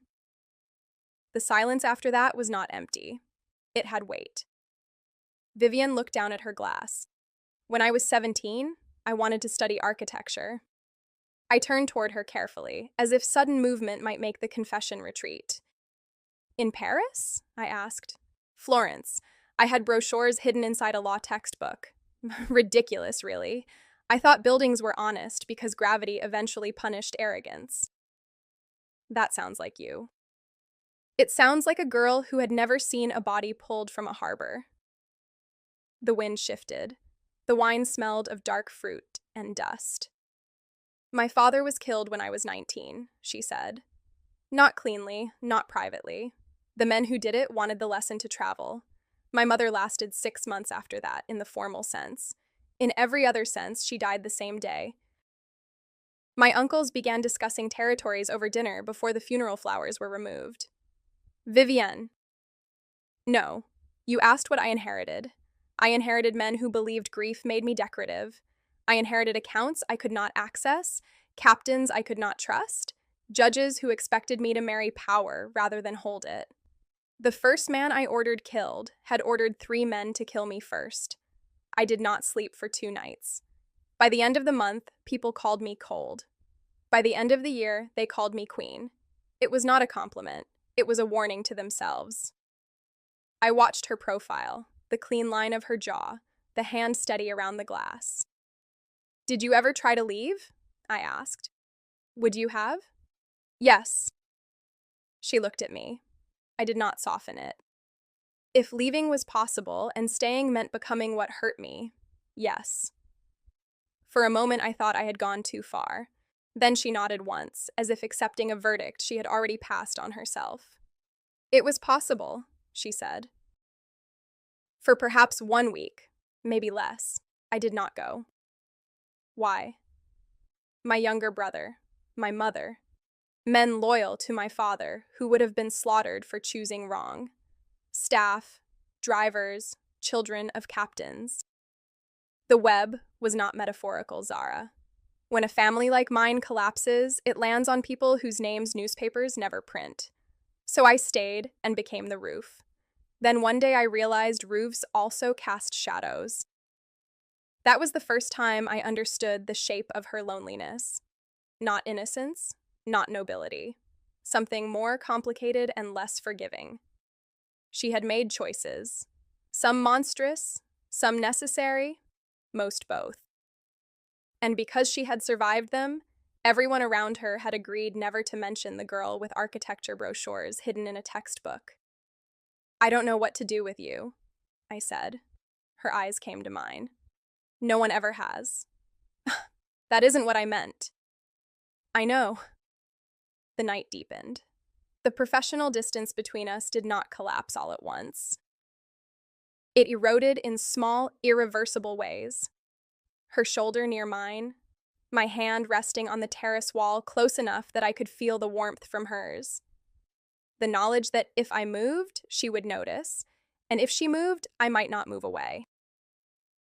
The silence after that was not empty. It had weight. Vivian looked down at her glass. When I was 17, I wanted to study architecture. I turned toward her carefully, as if sudden movement might make the confession retreat. In Paris? I asked. Florence. I had brochures hidden inside a law textbook. Ridiculous, really. I thought buildings were honest because gravity eventually punished arrogance. That sounds like you. It sounds like a girl who had never seen a body pulled from a harbor. The wind shifted. The wine smelled of dark fruit and dust. My father was killed when I was 19, she said. Not cleanly, not privately. The men who did it wanted the lesson to travel. My mother lasted 6 months after that, in the formal sense. In every other sense, she died the same day. My uncles began discussing territories over dinner before the funeral flowers were removed. Vivienne. No, you asked what I inherited. I inherited men who believed grief made me decorative. I inherited accounts I could not access, captains I could not trust, judges who expected me to marry power rather than hold it. The first man I ordered killed had ordered 3 men to kill me first. I did not sleep for 2 nights. By the end of the month, people called me cold. By the end of the year, they called me queen. It was not a compliment. It was a warning to themselves. I watched her profile, the clean line of her jaw, the hand steady around the glass. Did you ever try to leave? I asked. Would you have? Yes. She looked at me. I did not soften it. If leaving was possible and staying meant becoming what hurt me, yes. For a moment, I thought I had gone too far. Then she nodded once, as if accepting a verdict she had already passed on herself. It was possible, she said. For perhaps 1 week, maybe less, I did not go. Why? My younger brother, my mother, men loyal to my father who would have been slaughtered for choosing wrong. Staff, drivers, children of captains. The web was not metaphorical, Zara. When a family like mine collapses, it lands on people whose names newspapers never print. So I stayed and became the roof. Then one day I realized roofs also cast shadows. That was the first time I understood the shape of her loneliness. Not innocence, not nobility. Something more complicated and less forgiving. She had made choices. Some monstrous, some necessary, most both. And because she had survived them, everyone around her had agreed never to mention the girl with architecture brochures hidden in a textbook. I don't know what to do with you, I said. Her eyes came to mine. No one ever has. That isn't what I meant. I know. The night deepened. The professional distance between us did not collapse all at once. It eroded in small, irreversible ways. Her shoulder near mine, my hand resting on the terrace wall close enough that I could feel the warmth from hers. The knowledge that if I moved, she would notice, and if she moved, I might not move away.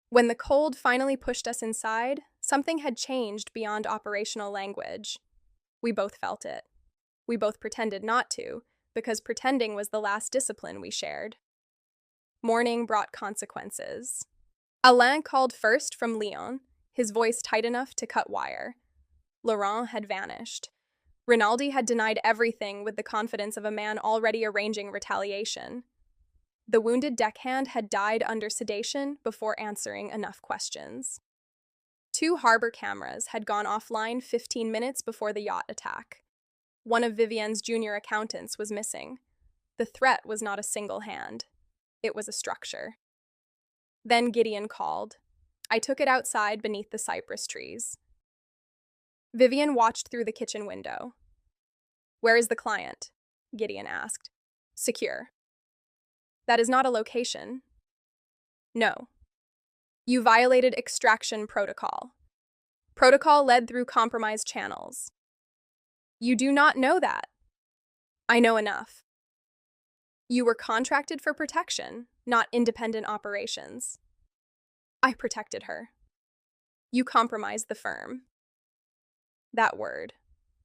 When the cold finally pushed us inside, something had changed beyond operational language. We both felt it. We both pretended not to, because pretending was the last discipline we shared. Morning brought consequences. Alain called first from Lyon, his voice tight enough to cut wire. Laurent had vanished. Rinaldi had denied everything with the confidence of a man already arranging retaliation. The wounded deckhand had died under sedation before answering enough questions. 2 harbor cameras had gone offline 15 minutes before the yacht attack. One of Vivienne's junior accountants was missing. The threat was not a single hand. It was a structure. Then Gideon called. I took it outside beneath the cypress trees. Vivienne watched through the kitchen window. Where is the client? Gideon asked. Secure. That is not a location. No. You violated extraction protocol. Protocol led through compromised channels. You do not know that. I know enough. You were contracted for protection, not independent operations. I protected her. You compromised the firm. That word,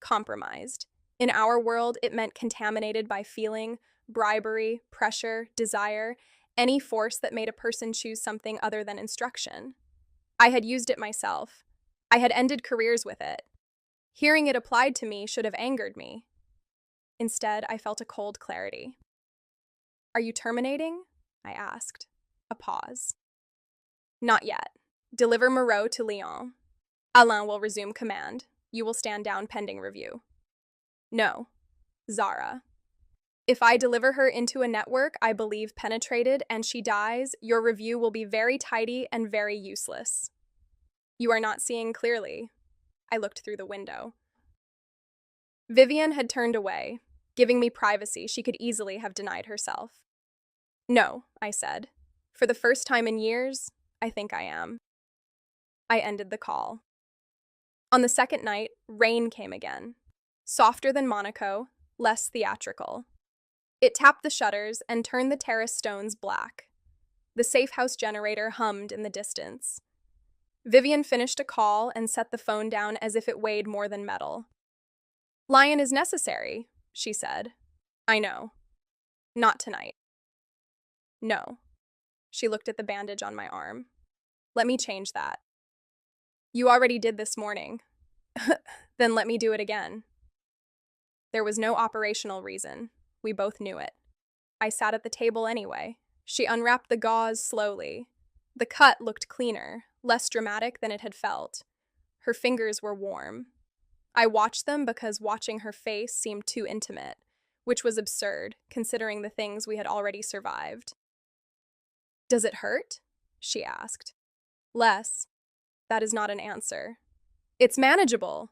compromised. In our world, it meant contaminated by feeling, bribery, pressure, desire, any force that made a person choose something other than instruction. I had used it myself. I had ended careers with it. Hearing it applied to me should have angered me. Instead, I felt a cold clarity. Are you terminating? I asked. A pause. Not yet. Deliver Moreau to Lyon. Alain will resume command. You will stand down pending review. No. Zara. If I deliver her into a network I believe penetrated and she dies, your review will be very tidy and very useless. You are not seeing clearly. I looked through the window. Vivienne had turned away, giving me privacy she could easily have denied herself. No, I said. For the first time in years, I think I am. I ended the call. On the second night, rain came again. Softer than Monaco, less theatrical. It tapped the shutters and turned the terrace stones black. The safe house generator hummed in the distance. Vivienne finished a call and set the phone down as if it weighed more than metal. Lion is necessary, she said. I know. Not tonight. No. She looked at the bandage on my arm. Let me change that. You already did this morning. Then let me do it again. There was no operational reason. We both knew it. I sat at the table anyway. She unwrapped the gauze slowly. The cut looked cleaner, less dramatic than it had felt. Her fingers were warm. I watched them because watching her face seemed too intimate, which was absurd, considering the things we had already survived. Does it hurt? She asked. Less. That is not an answer. It's manageable.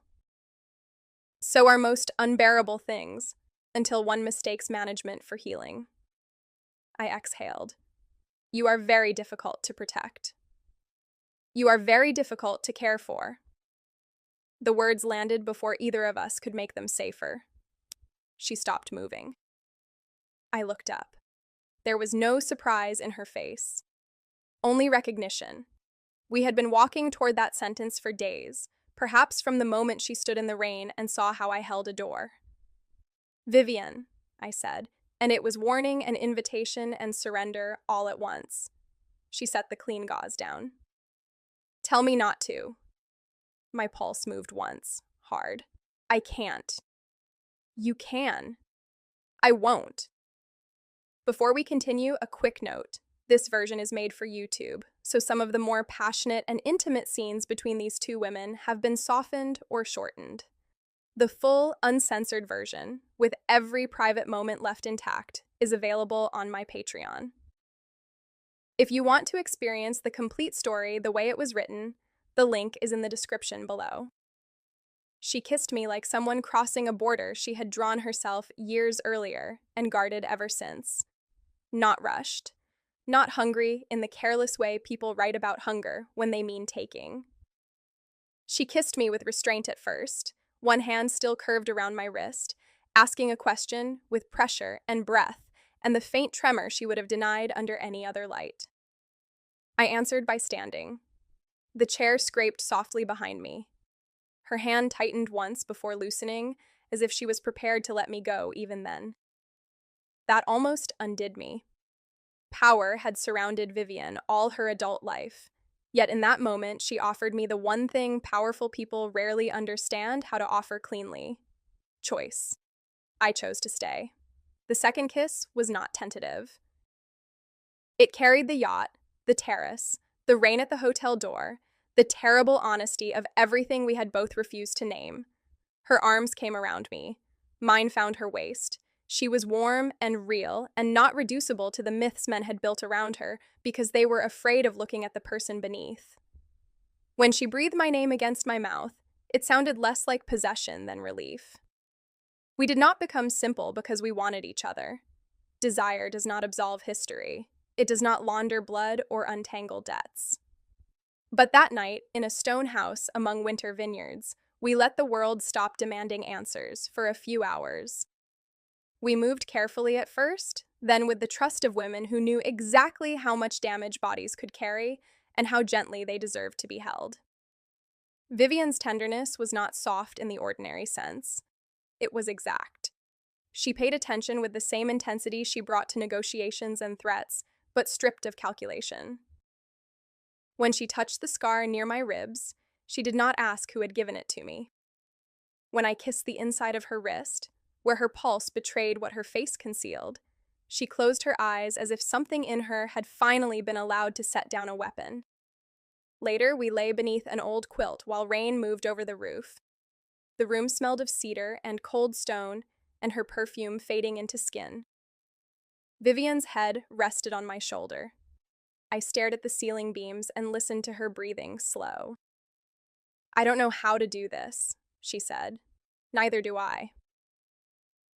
So are most unbearable things, until one mistakes management for healing. I exhaled. You are very difficult to protect. You are very difficult to care for. The words landed before either of us could make them safer. She stopped moving. I looked up. There was no surprise in her face. Only recognition. We had been walking toward that sentence for days, perhaps from the moment she stood in the rain and saw how I held a door. Vivienne, I said, and it was warning and invitation and surrender all at once. She set the clean gauze down. Tell me not to. My pulse moved once, hard. I can't. You can. I won't. Before we continue, a quick note. This version is made for YouTube, so some of the more passionate and intimate scenes between these two women have been softened or shortened. The full, uncensored version, with every private moment left intact, is available on my Patreon. If you want to experience the complete story the way it was written, the link is in the description below. She kissed me like someone crossing a border she had drawn herself years earlier and guarded ever since. Not rushed. Not hungry in the careless way people write about hunger when they mean taking. She kissed me with restraint at first, one hand still curved around my wrist, asking a question with pressure and breath and the faint tremor she would have denied under any other light. I answered by standing. The chair scraped softly behind me. Her hand tightened once before loosening, as if she was prepared to let me go even then. That almost undid me. Power had surrounded Vivian all her adult life, yet in that moment she offered me the one thing powerful people rarely understand how to offer cleanly: choice. I chose to stay. The second kiss was not tentative. It carried the yacht, the terrace, the rain at the hotel door, the terrible honesty of everything we had both refused to name. Her arms came around me. Mine found her waist. She was warm and real and not reducible to the myths men had built around her because they were afraid of looking at the person beneath. When she breathed my name against my mouth, it sounded less like possession than relief. We did not become simple because we wanted each other. Desire does not absolve history. It does not launder blood or untangle debts. But that night, in a stone house among winter vineyards, we let the world stop demanding answers for a few hours. We moved carefully at first, then with the trust of women who knew exactly how much damage bodies could carry and how gently they deserved to be held. Vivian's tenderness was not soft in the ordinary sense. It was exact. She paid attention with the same intensity she brought to negotiations and threats, but stripped of calculation. When she touched the scar near my ribs, she did not ask who had given it to me. When I kissed the inside of her wrist, where her pulse betrayed what her face concealed, she closed her eyes as if something in her had finally been allowed to set down a weapon. Later, we lay beneath an old quilt while rain moved over the roof. The room smelled of cedar and cold stone, and her perfume fading into skin. Vivian's head rested on my shoulder. I stared at the ceiling beams and listened to her breathing slow. "I don't know how to do this," she said. "Neither do I."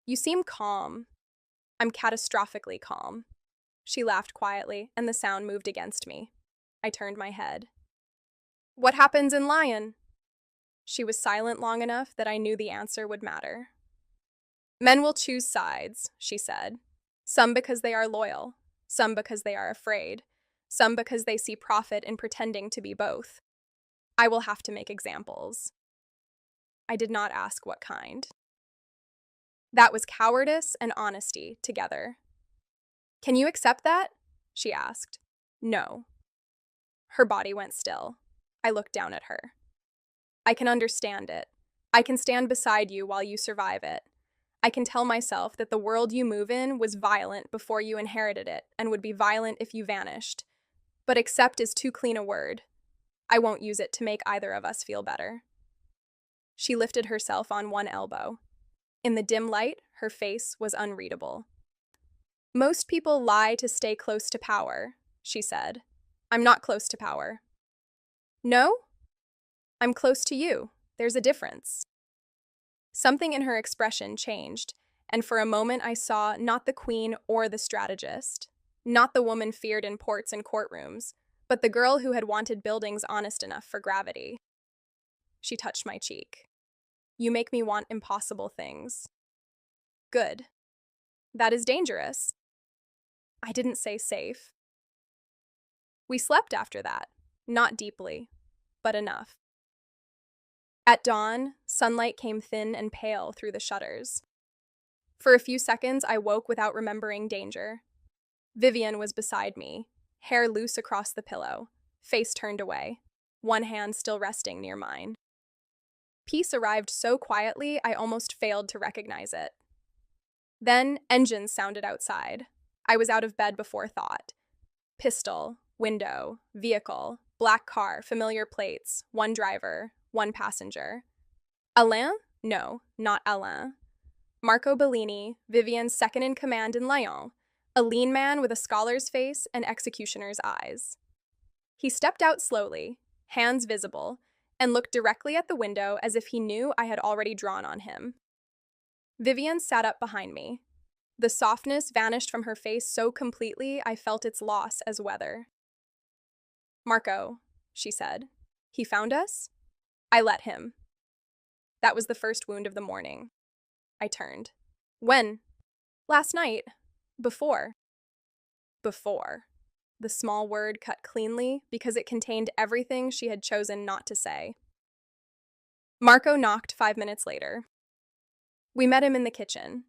"You seem calm." "I'm catastrophically calm." She laughed quietly, and the sound moved against me. I turned my head. "What happens in Lion?" She was silent long enough that I knew the answer would matter. "Men will choose sides," she said. "Some because they are loyal, some because they are afraid, some because they see profit in pretending to be both. I will have to make examples." I did not ask what kind. That was cowardice and honesty together. "Can you accept that?" she asked. "No." Her body went still. I looked down at her. "I can understand it. I can stand beside you while you survive it. I can tell myself that the world you move in was violent before you inherited it and would be violent if you vanished. But accept is too clean a word. I won't use it to make either of us feel better." She lifted herself on one elbow. In the dim light, her face was unreadable. "Most people lie to stay close to power," she said. "I'm not close to power." "No? I'm close to you. There's a difference." Something in her expression changed, and for a moment I saw not the queen or the strategist, not the woman feared in ports and courtrooms, but the girl who had wanted buildings honest enough for gravity. She touched my cheek. "You make me want impossible things." "Good. That is dangerous." I didn't say safe. We slept after that, not deeply, but enough. At dawn, sunlight came thin and pale through the shutters. For a few seconds, I woke without remembering danger. Vivian was beside me, hair loose across the pillow, face turned away, one hand still resting near mine. Peace arrived so quietly I almost failed to recognize it. Then engines sounded outside. I was out of bed before thought. Pistol, window, vehicle, black car, familiar plates, one driver, one passenger. Alain? No, not Alain. Marco Bellini, Vivian's second in command in Lyon, a lean man with a scholar's face and executioner's eyes. He stepped out slowly, hands visible, and looked directly at the window as if he knew I had already drawn on him. Vivian sat up behind me. The softness vanished from her face so completely I felt its loss as weather. "Marco," she said. "He found us?" "I let him." That was the first wound of the morning. I turned. "When?" "Last night. Before." Before. The small word cut cleanly because it contained everything she had chosen not to say. Marco knocked 5 minutes later. We met him in the kitchen.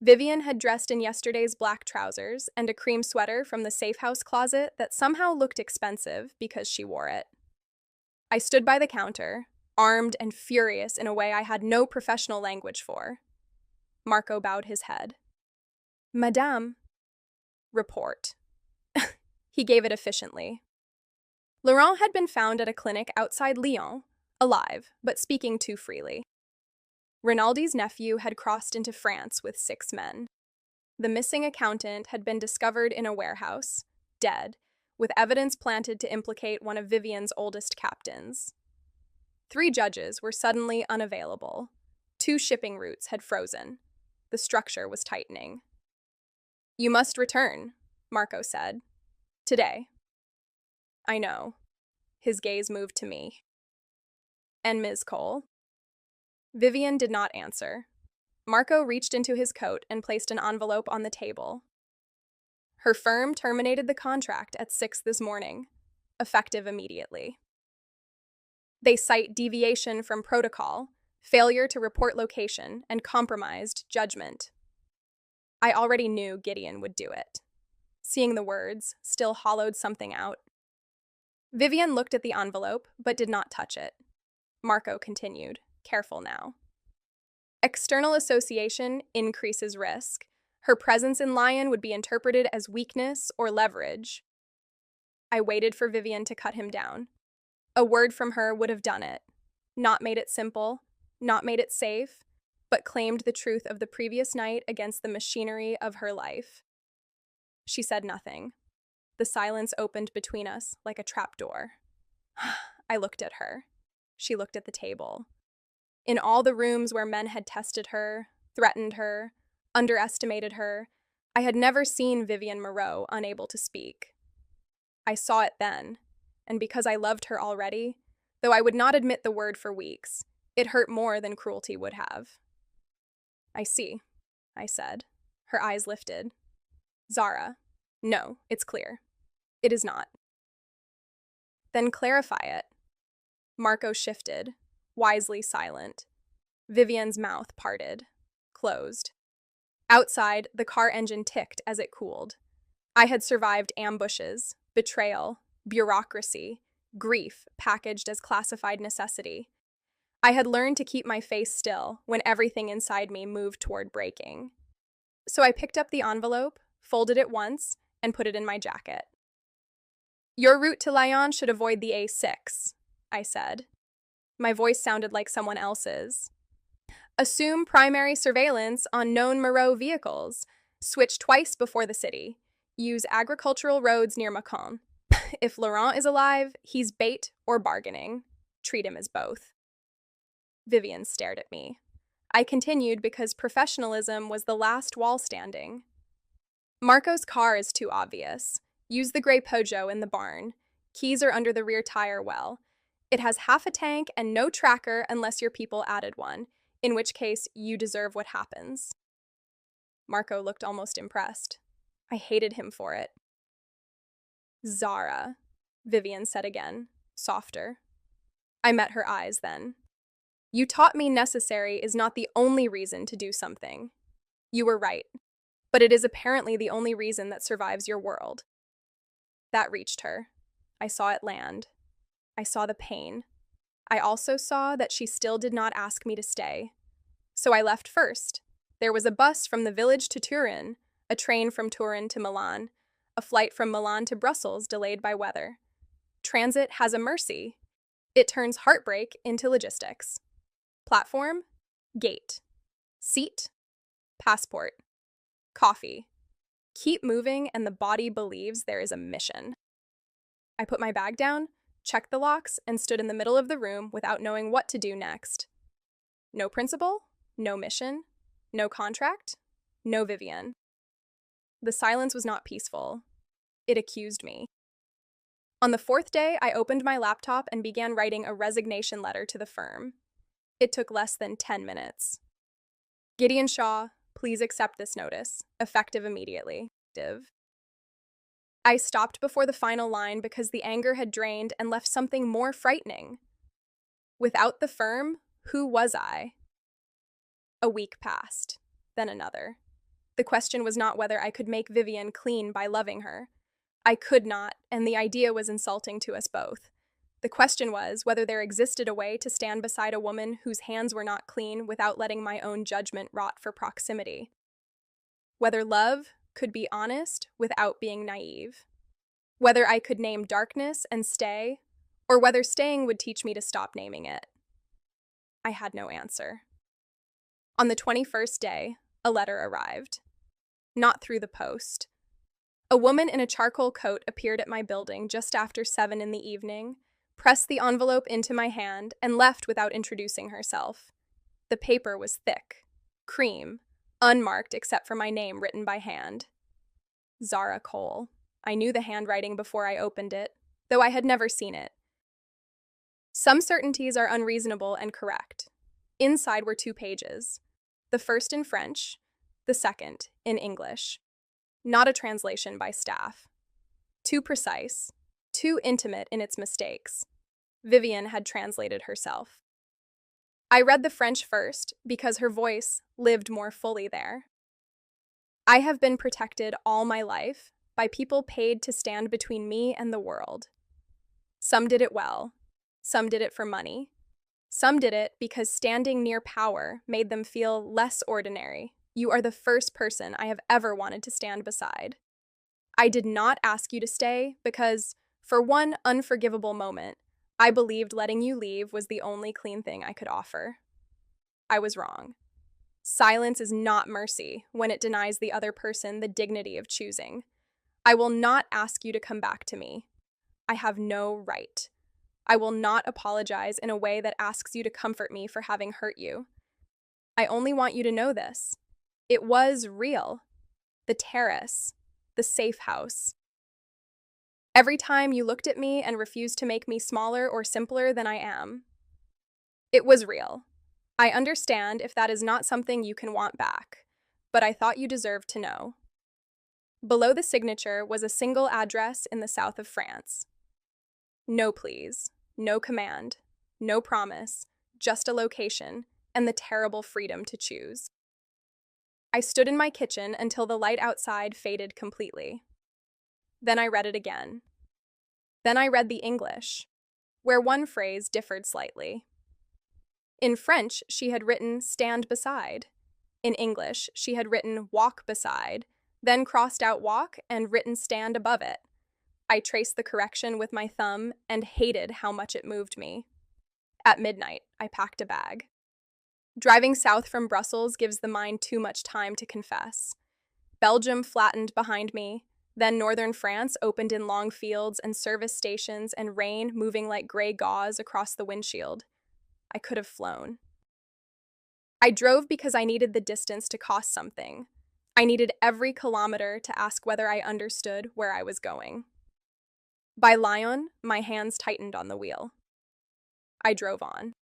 Vivian had dressed in yesterday's black trousers and a cream sweater from the safe house closet that somehow looked expensive because she wore it. I stood by the counter, armed and furious in a way I had no professional language for. Marco bowed his head. "Madame." "Report." He gave it efficiently. Laurent had been found at a clinic outside Lyon, alive, but speaking too freely. Rinaldi's nephew had crossed into France with 6 men. The missing accountant had been discovered in a warehouse, dead, with evidence planted to implicate one of Vivian's oldest captains. 3 judges were suddenly unavailable. 2 shipping routes had frozen. The structure was tightening. "You must return," Marco said. "Today." "I know." His gaze moved to me. "And Ms. Cole?" Vivian did not answer. Marco reached into his coat and placed an envelope on the table. "Her firm terminated the contract at 6 this morning, effective immediately. They cite deviation from protocol, failure to report location, and compromised judgment." I already knew Gideon would do it. Seeing the words still hollowed something out. Vivian looked at the envelope, but did not touch it. Marco continued, careful now. "External association increases risk. Her presence in Lyon would be interpreted as weakness or leverage." I waited for Vivian to cut him down. A word from her would have done it. Not made it simple, not made it safe, but claimed the truth of the previous night against the machinery of her life. She said nothing. The silence opened between us like a trapdoor. I looked at her. She looked at the table. In all the rooms where men had tested her, threatened her, underestimated her, I had never seen Vivian Moreau unable to speak. I saw it then, and because I loved her already, though I would not admit the word for weeks, it hurt more than cruelty would have. "I see," I said. Her eyes lifted. "Zara, no, it's clear. It is not." "Then clarify it." Marco shifted, wisely silent. Vivian's mouth parted, closed. Outside, the car engine ticked as it cooled. I had survived ambushes, betrayal, bureaucracy, grief packaged as classified necessity. I had learned to keep my face still when everything inside me moved toward breaking. So I picked up the envelope, folded it once, and put it in my jacket. "Your route to Lyon should avoid the A6, I said. My voice sounded like someone else's. "Assume primary surveillance on known Moreau vehicles. Switch twice before the city. Use agricultural roads near Macon. If Laurent is alive, he's bait or bargaining. Treat him as both." Vivian stared at me. I continued because professionalism was the last wall standing. "Marco's car is too obvious. Use the gray Peugeot in the barn. Keys are under the rear tire well. It has half a tank and no tracker unless your people added one, in which case you deserve what happens." Marco looked almost impressed. I hated him for it. "Zara," Vivian said again, softer. I met her eyes then. "You taught me necessary is not the only reason to do something. You were right, but it is apparently the only reason that survives your world." That reached her. I saw it land. I saw the pain. I also saw that she still did not ask me to stay. So I left first. There was a bus from the village to Turin, a train from Turin to Milan, a flight from Milan to Brussels delayed by weather. Transit has a mercy. It turns heartbreak into logistics. Platform, gate. Seat, passport. Coffee. Keep moving and the body believes there is a mission. I put my bag down, checked the locks, and stood in the middle of the room without knowing what to do next. No principal, no mission, no contract, no Vivian. The silence was not peaceful. It accused me. On the fourth day, I opened my laptop and began writing a resignation letter to the firm. It took less than 10 minutes. Gideon Shaw, please accept this notice, effective immediately. Div. I stopped before the final line because the anger had drained and left something more frightening. Without the firm, who was I? A week passed, then another. The question was not whether I could make Vivian clean by loving her. I could not, and the idea was insulting to us both. The question was whether there existed a way to stand beside a woman whose hands were not clean without letting my own judgment rot for proximity. Whether love could be honest without being naive. Whether I could name darkness and stay, or whether staying would teach me to stop naming it. I had no answer. On the 21st day, a letter arrived. Not through the post. A woman in a charcoal coat appeared at my building just after 7 in the evening, pressed the envelope into my hand, and left without introducing herself. The paper was thick, cream, unmarked except for my name written by hand. Zara Cole. I knew the handwriting before I opened it, though I had never seen it. Some certainties are unreasonable and correct. Inside were 2 pages, the first in French, the second in English. Not a translation by staff. Too precise, too intimate in its mistakes. Vivian had translated herself. I read the French first because her voice lived more fully there. I have been protected all my life by people paid to stand between me and the world. Some did it well. Some did it for money. Some did it because standing near power made them feel less ordinary. You are the first person I have ever wanted to stand beside. I did not ask you to stay because, for one unforgivable moment, I believed letting you leave was the only clean thing I could offer. I was wrong. Silence is not mercy when it denies the other person the dignity of choosing. I will not ask you to come back to me. I have no right. I will not apologize in a way that asks you to comfort me for having hurt you. I only want you to know this. It was real. The terrace. The safe house. Every time you looked at me and refused to make me smaller or simpler than I am. It was real. I understand if that is not something you can want back, but I thought you deserved to know. Below the signature was a single address in the south of France. No please, no command, no promise, just a location and the terrible freedom to choose. I stood in my kitchen until the light outside faded completely. Then I read it again. Then I read the English, where one phrase differed slightly. In French, she had written stand beside. In English, she had written walk beside, then crossed out walk and written stand above it. I traced the correction with my thumb and hated how much it moved me. At midnight, I packed a bag. Driving south from Brussels gives the mind too much time to confess. Belgium flattened behind me, then northern France opened in long fields and service stations and rain moving like gray gauze across the windshield. I could have flown. I drove because I needed the distance to cost something. I needed every kilometer to ask whether I understood where I was going. By Lyon, my hands tightened on the wheel. I drove on.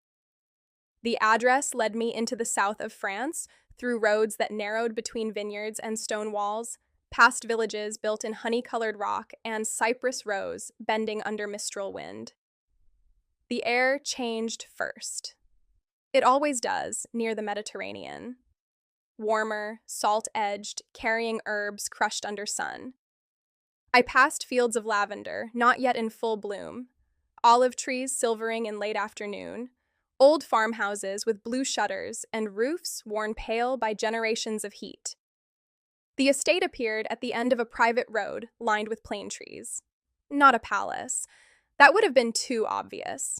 The address led me into the south of France, through roads that narrowed between vineyards and stone walls, past villages built in honey-colored rock and cypress rows bending under mistral wind. The air changed first. It always does, near the Mediterranean. Warmer, salt-edged, carrying herbs crushed under sun. I passed fields of lavender, not yet in full bloom, olive trees silvering in late afternoon, old farmhouses with blue shutters and roofs worn pale by generations of heat. The estate appeared at the end of a private road lined with plane trees. Not a palace. That would have been too obvious.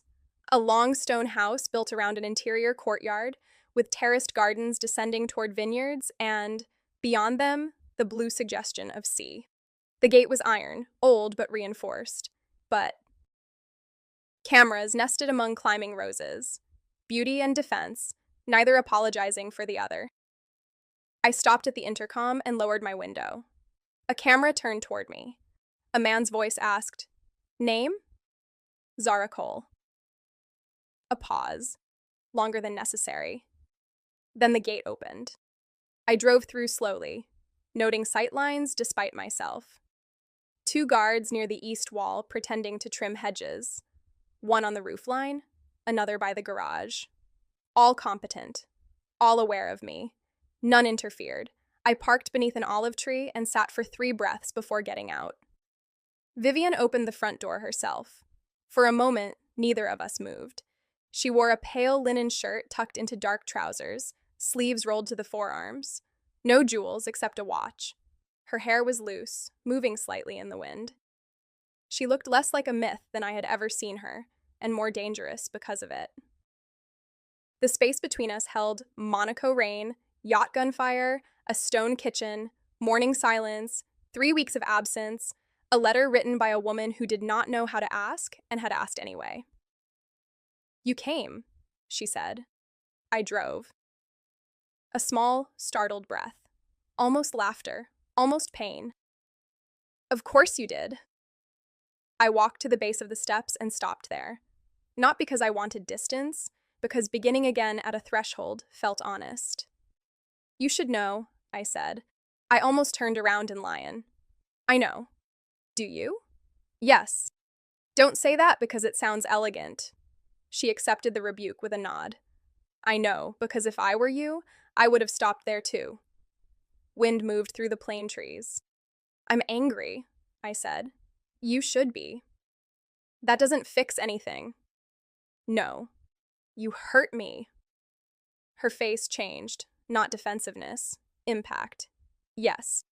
A long stone house built around an interior courtyard, with terraced gardens descending toward vineyards and, beyond them, the blue suggestion of sea. The gate was iron, old but reinforced. But Cameras nested among climbing roses. Beauty and defense, neither apologizing for the other. I stopped at the intercom and lowered my window. A camera turned toward me. A man's voice asked, "Name?" Zara Cole. A pause, longer than necessary. Then the gate opened. I drove through slowly, noting sightlines despite myself. 2 guards near the east wall pretending to trim hedges. One on the roofline, another by the garage. All competent, all aware of me. None interfered. I parked beneath an olive tree and sat for 3 breaths before getting out. Vivian opened the front door herself. For a moment, neither of us moved. She wore a pale linen shirt tucked into dark trousers, sleeves rolled to the forearms. No jewels except a watch. Her hair was loose, moving slightly in the wind. She looked less like a myth than I had ever seen her, and more dangerous because of it. The space between us held Monaco rain, yacht gunfire, a stone kitchen, morning silence, 3 weeks of absence, a letter written by a woman who did not know how to ask and had asked anyway. "You came," she said. I drove. A small, startled breath. Almost laughter, almost pain. "Of course you did." I walked to the base of the steps and stopped there. Not because I wanted distance, because beginning again at a threshold felt honest. "You should know," I said. I almost turned around in Lion. "I know." "Do you?" "Yes." "Don't say that because it sounds elegant." She accepted the rebuke with a nod. "I know, because if I were you, I would have stopped there too." Wind moved through the plane trees. "I'm angry," I said. "You should be." "That doesn't fix anything." "No. You hurt me." Her face changed, not defensiveness, impact. "Yes.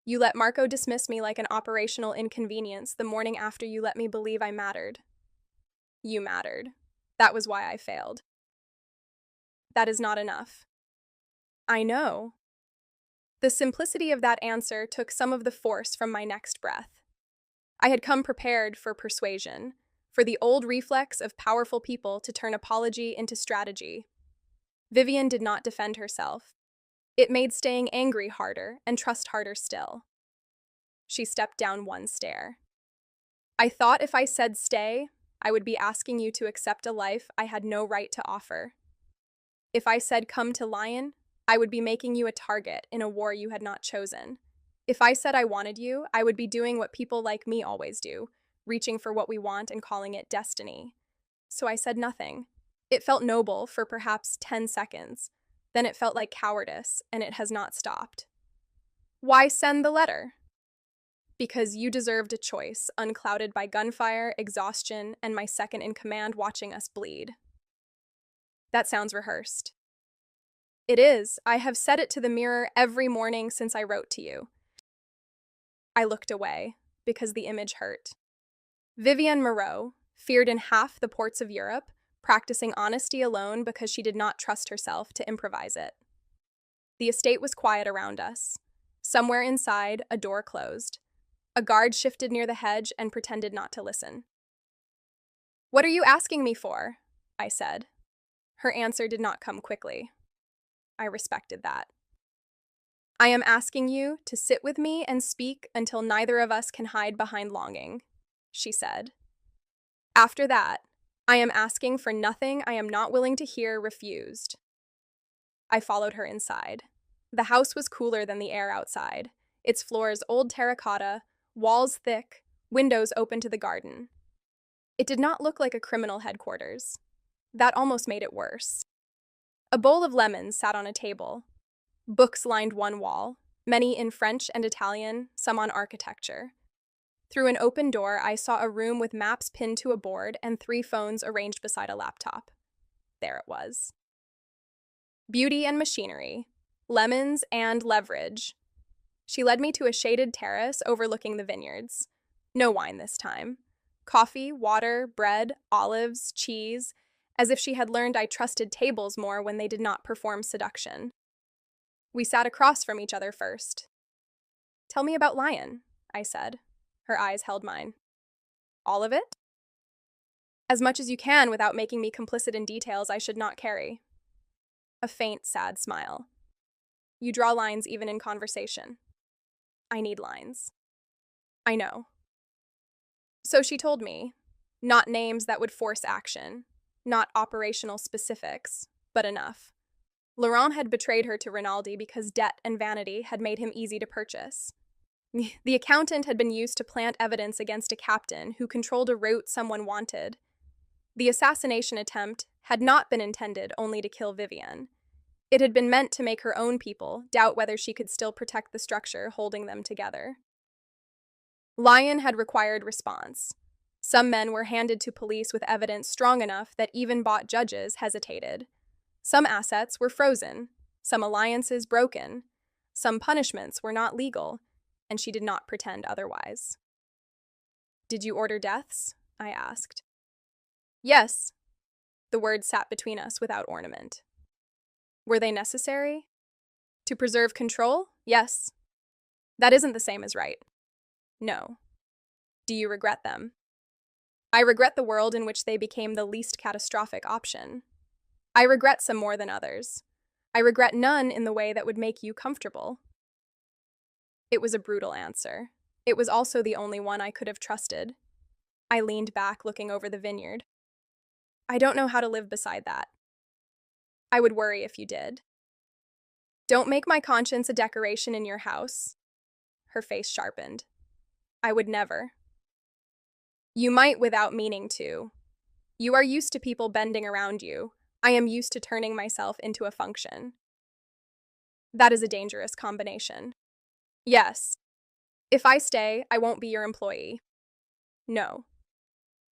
You let Marco dismiss me like an operational inconvenience the morning after you let me believe I mattered." "You mattered. That was why I failed." "That is not enough." "I know." The simplicity of that answer took some of the force from my next breath. I had come prepared for persuasion, for the old reflex of powerful people to turn apology into strategy. Vivian did not defend herself. It made staying angry harder and trust harder still. She stepped down 1 stair. "I thought if I said stay, I would be asking you to accept a life I had no right to offer. If I said come to Lion, I would be making you a target in a war you had not chosen. If I said I wanted you, I would be doing what people like me always do, reaching for what we want and calling it destiny." So I said nothing. It felt noble for perhaps 10 seconds. Then it felt like cowardice, and it has not stopped. "Why send the letter?" "Because you deserved a choice, unclouded by gunfire, exhaustion, and my second in command watching us bleed." That sounds rehearsed. It is. I have said it to the mirror every morning since I wrote to you. I looked away, because the image hurt. Vivienne Moreau, feared in half the ports of Europe, practicing honesty alone because she did not trust herself to improvise it. The estate was quiet around us. Somewhere inside, a door closed. A guard shifted near the hedge and pretended not to listen. "What are you asking me for?" I said. Her answer did not come quickly. I respected that. "I am asking you to sit with me and speak until neither of us can hide behind longing," she said. "After that, I am asking for nothing I am not willing to hear refused." I followed her inside. The house was cooler than the air outside, its floors old terracotta, walls thick, windows open to the garden. It did not look like a criminal headquarters. That almost made it worse. A bowl of lemons sat on a table. Books lined one wall, many in French and Italian, some on architecture. Through an open door, I saw a room with maps pinned to a board and 3 phones arranged beside a laptop. There it was. Beauty and machinery, lemons and leverage. She led me to a shaded terrace overlooking the vineyards. No wine this time. Coffee, water, bread, olives, cheese, as if she had learned I trusted tables more when they did not perform seduction. We sat across from each other first. "Tell me about Lion," I said. Her eyes held mine. "All of it?" As much as you can without making me complicit in details I should not carry. A faint, sad smile. You draw lines even in conversation. I need lines. I know. So she told me, not names that would force action, not operational specifics, but enough. Laurent had betrayed her to Rinaldi because debt and vanity had made him easy to purchase. The accountant had been used to plant evidence against a captain who controlled a route someone wanted. The assassination attempt had not been intended only to kill Vivienne. It had been meant to make her own people doubt whether she could still protect the structure holding them together. Lion had required response. Some men were handed to police with evidence strong enough that even bought judges hesitated. Some assets were frozen, some alliances broken, some punishments were not legal, and she did not pretend otherwise. Did you order deaths? I asked. Yes. The words sat between us without ornament. Were they necessary? To preserve control? Yes. That isn't the same as right. No. Do you regret them? I regret the world in which they became the least catastrophic option. I regret some more than others. I regret none in the way that would make you comfortable. It was a brutal answer. It was also the only one I could have trusted. I leaned back, looking over the vineyard. I don't know how to live beside that. I would worry if you did. Don't make my conscience a decoration in your house. Her face sharpened. I would never. You might without meaning to. You are used to people bending around you. I am used to turning myself into a function. That is a dangerous combination. Yes. If I stay, I won't be your employee. No.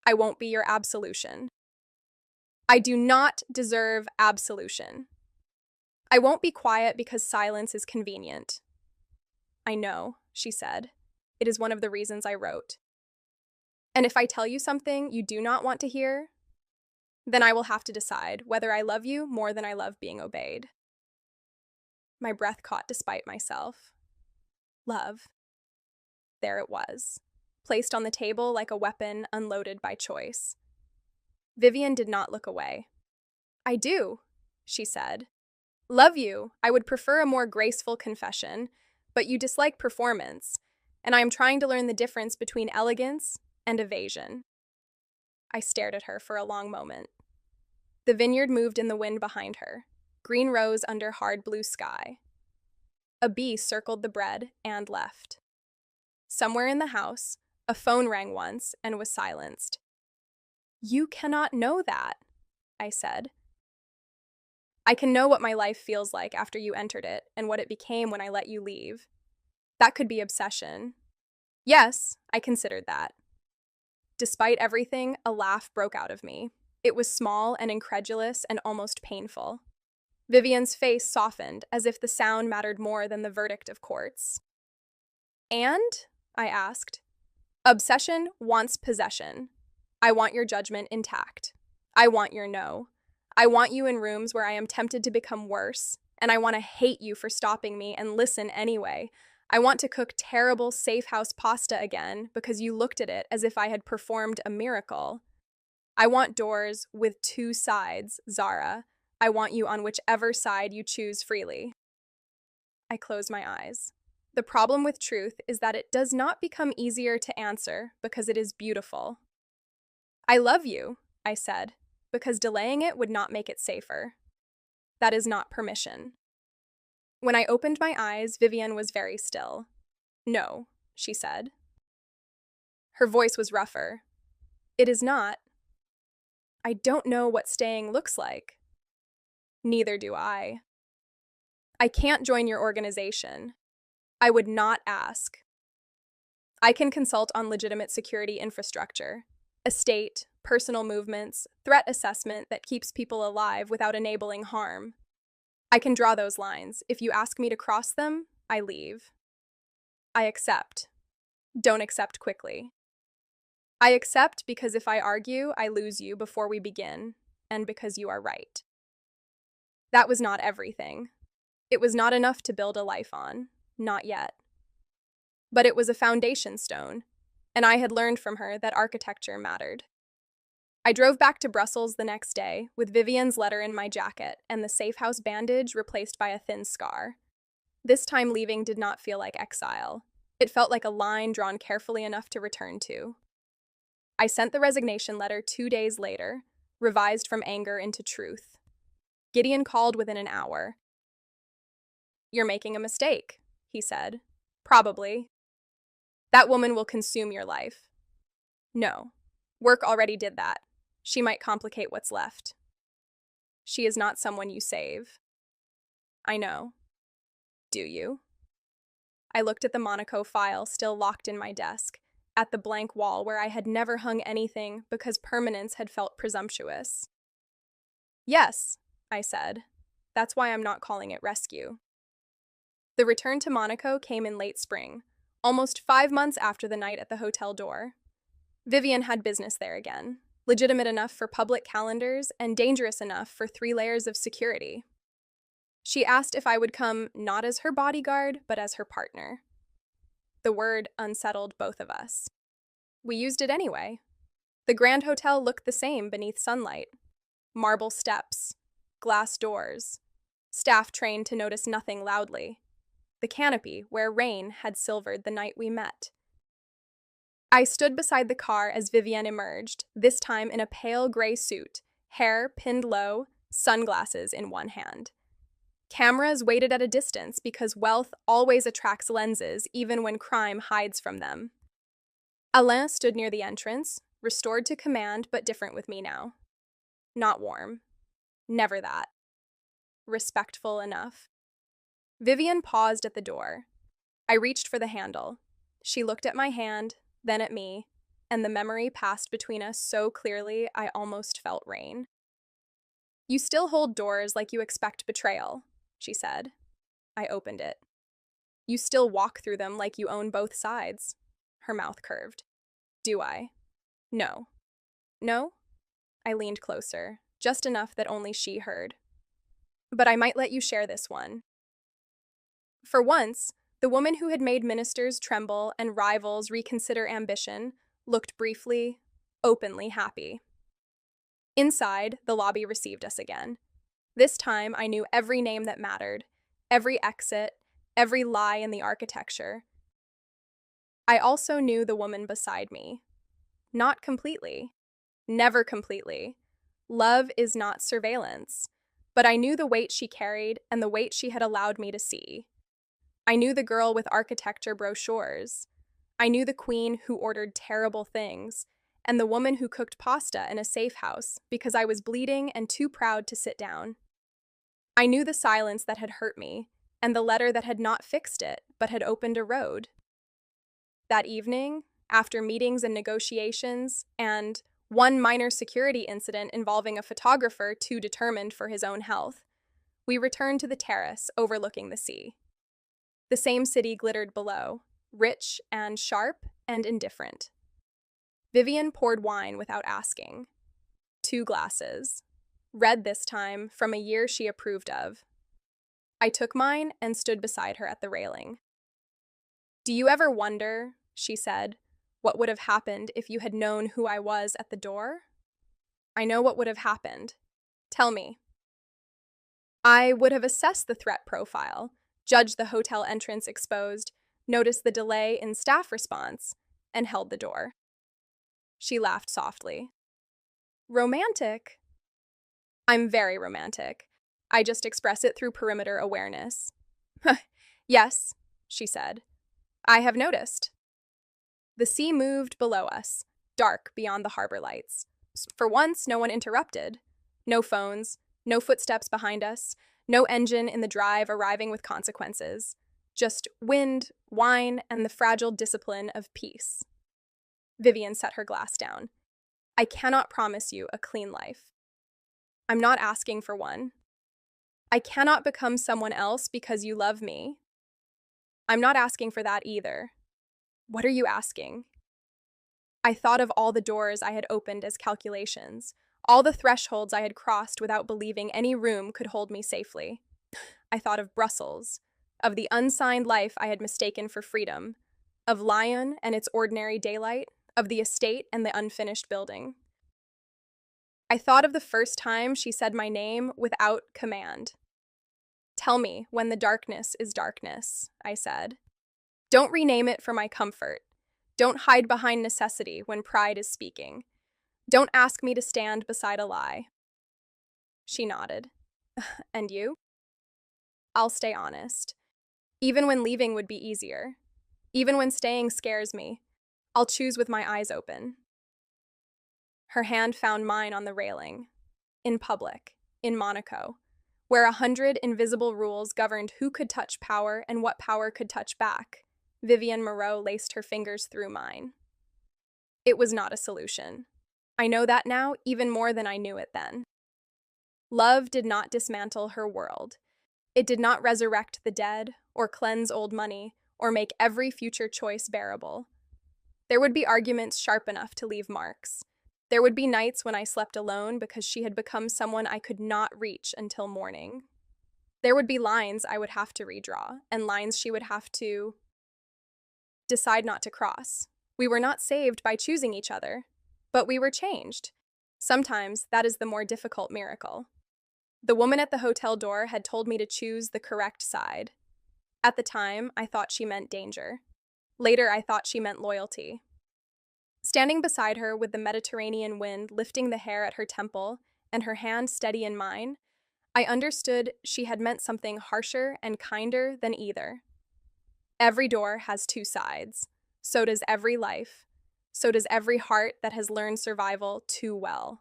I won't be your absolution. I do not deserve absolution. I won't be quiet because silence is convenient. I know, she said. It is one of the reasons I wrote. And if I tell you something you do not want to hear, then I will have to decide whether I love you more than I love being obeyed. My breath caught despite myself. Love. There it was, placed on the table like a weapon unloaded by choice. Vivienne did not look away. I do, she said. Love you. I would prefer a more graceful confession, but you dislike performance, and I am trying to learn the difference between elegance and evasion. I stared at her for a long moment. The vineyard moved in the wind behind her, green rose under hard blue sky. A bee circled the bread and left. Somewhere in the house, a phone rang once and was silenced. You cannot know that, I said. I can know what my life feels like after you entered it and what it became when I let you leave. That could be obsession. Yes, I considered that. Despite everything, a laugh broke out of me. It was small and incredulous and almost painful. Vivienne's face softened as if the sound mattered more than the verdict of courts. And? I asked. Obsession wants possession. I want your judgment intact. I want your no. I want you in rooms where I am tempted to become worse, and I want to hate you for stopping me and listen anyway. I want to cook terrible safe house pasta again because you looked at it as if I had performed a miracle. I want doors with two sides, Zara. I want you on whichever side you choose freely. I closed my eyes. The problem with truth is that it does not become easier to answer because it is beautiful. I love you, I said, because delaying it would not make it safer. That is not permission. When I opened my eyes, Vivienne was very still. No, she said. Her voice was rougher. It is not. I don't know what staying looks like. Neither do I. I can't join your organization. I would not ask. I can consult on legitimate security infrastructure, estate, personal movements, threat assessment that keeps people alive without enabling harm. I can draw those lines. If you ask me to cross them, I leave. I accept. Don't accept quickly. I accept because if I argue, I lose you before we begin, and because you are right. That was not everything. It was not enough to build a life on, not yet. But it was a foundation stone, and I had learned from her that architecture mattered. I drove back to Brussels the next day with Vivian's letter in my jacket and the safe house bandage replaced by a thin scar. This time leaving did not feel like exile. It felt like a line drawn carefully enough to return to. I sent the resignation letter 2 days later, revised from anger into truth. Gideon called within an hour. "You're making a mistake," he said. "Probably. That woman will consume your life." "No. Work already did that. She might complicate what's left." "She is not someone you save." "I know. Do you?" I looked at the Monaco file still locked in my desk, at the blank wall where I had never hung anything because permanence had felt presumptuous. "Yes," I said. "That's why I'm not calling it rescue." The return to Monaco came in late spring, almost 5 months after the night at the hotel door. Vivian had business there again, legitimate enough for public calendars and dangerous enough for 3 layers of security. She asked if I would come not as her bodyguard, but as her partner. The word unsettled both of us. We used it anyway. The Grand Hotel looked the same beneath sunlight. Marble steps, glass doors, staff trained to notice nothing loudly. The canopy where rain had silvered the night we met. I stood beside the car as Vivienne emerged, this time in a pale gray suit, hair pinned low, sunglasses in one hand. Cameras waited at a distance because wealth always attracts lenses even when crime hides from them. Alain stood near the entrance, restored to command but different with me now. Not warm. Never that. Respectful enough. Vivian paused at the door. I reached for the handle. She looked at my hand, then at me, and the memory passed between us so clearly I almost felt rain. "You still hold doors like you expect betrayal," she said. I opened it. "You still walk through them like you own both sides." Her mouth curved. "Do I?" "No." "No?" I leaned closer, just enough that only she heard. "But I might let you share this one." For once, the woman who had made ministers tremble and rivals reconsider ambition looked briefly, openly happy. Inside, the lobby received us again. This time, I knew every name that mattered, every exit, every lie in the architecture. I also knew the woman beside me. Not completely. Never completely. Love is not surveillance. But I knew the weight she carried and the weight she had allowed me to see. I knew the girl with architecture brochures. I knew the queen who ordered terrible things, and the woman who cooked pasta in a safe house because I was bleeding and too proud to sit down. I knew the silence that had hurt me, and the letter that had not fixed it, but had opened a road. That evening, after meetings and negotiations, and one minor security incident involving a photographer too determined for his own health, we returned to the terrace overlooking the sea. The same city glittered below, rich and sharp and indifferent. Vivian poured wine without asking. 2 glasses. Red this time, from a year she approved of. I took mine and stood beside her at the railing. "Do you ever wonder," she said, "what would have happened if you had known who I was at the door?" "I know what would have happened. Tell me." "I would have assessed the threat profile, judged the hotel entrance exposed, noticed the delay in staff response, and held the door." She laughed softly. "Romantic?" "I'm very romantic. I just express it through perimeter awareness." "Yes," she said. "I have noticed." The sea moved below us, dark beyond the harbor lights. For once, no one interrupted. No phones, no footsteps behind us, no engine in the drive arriving with consequences. Just wind, wine, and the fragile discipline of peace. Vivian set her glass down. "I cannot promise you a clean life. I'm not asking for one. I cannot become someone else because you love me. I'm not asking for that either. What are you asking?" I thought of all the doors I had opened as calculations, all the thresholds I had crossed without believing any room could hold me safely. I thought of Brussels, of the unsigned life I had mistaken for freedom, of Lyon and its ordinary daylight, of the estate and the unfinished building. I thought of the first time she said my name without command. Tell me when the darkness is darkness, I said. Don't rename it for my comfort. Don't hide behind necessity when pride is speaking. Don't ask me to stand beside a lie. She nodded. And you? I'll stay honest. Even when leaving would be easier. Even when staying scares me. I'll choose with my eyes open. Her hand found mine on the railing. In public. In Monaco. Where 100 invisible rules governed who could touch power and what power could touch back. Vivienne Moreau laced her fingers through mine. It was not a solution. I know that now even more than I knew it then. Love did not dismantle her world. It did not resurrect the dead, or cleanse old money, or make every future choice bearable. There would be arguments sharp enough to leave marks. There would be nights when I slept alone because she had become someone I could not reach until morning. There would be lines I would have to redraw, and lines she would have to decide not to cross. We were not saved by choosing each other, but we were changed. Sometimes that is the more difficult miracle. The woman at the hotel door had told me to choose the correct side. At the time, I thought she meant danger. Later, I thought she meant loyalty. Standing beside her with the Mediterranean wind lifting the hair at her temple and her hand steady in mine, I understood she had meant something harsher and kinder than either. Every door has two sides. So does every life. So does every heart that has learned survival too well.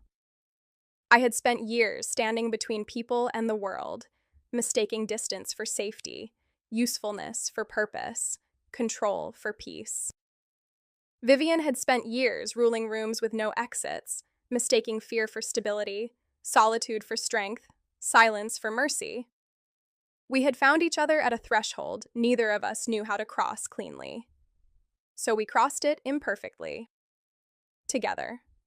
I had spent years standing between people and the world, mistaking distance for safety, usefulness for purpose, control for peace. Vivienne had spent years ruling rooms with no exits, mistaking fear for stability, solitude for strength, silence for mercy. We had found each other at a threshold neither of us knew how to cross cleanly. So we crossed it imperfectly. Together.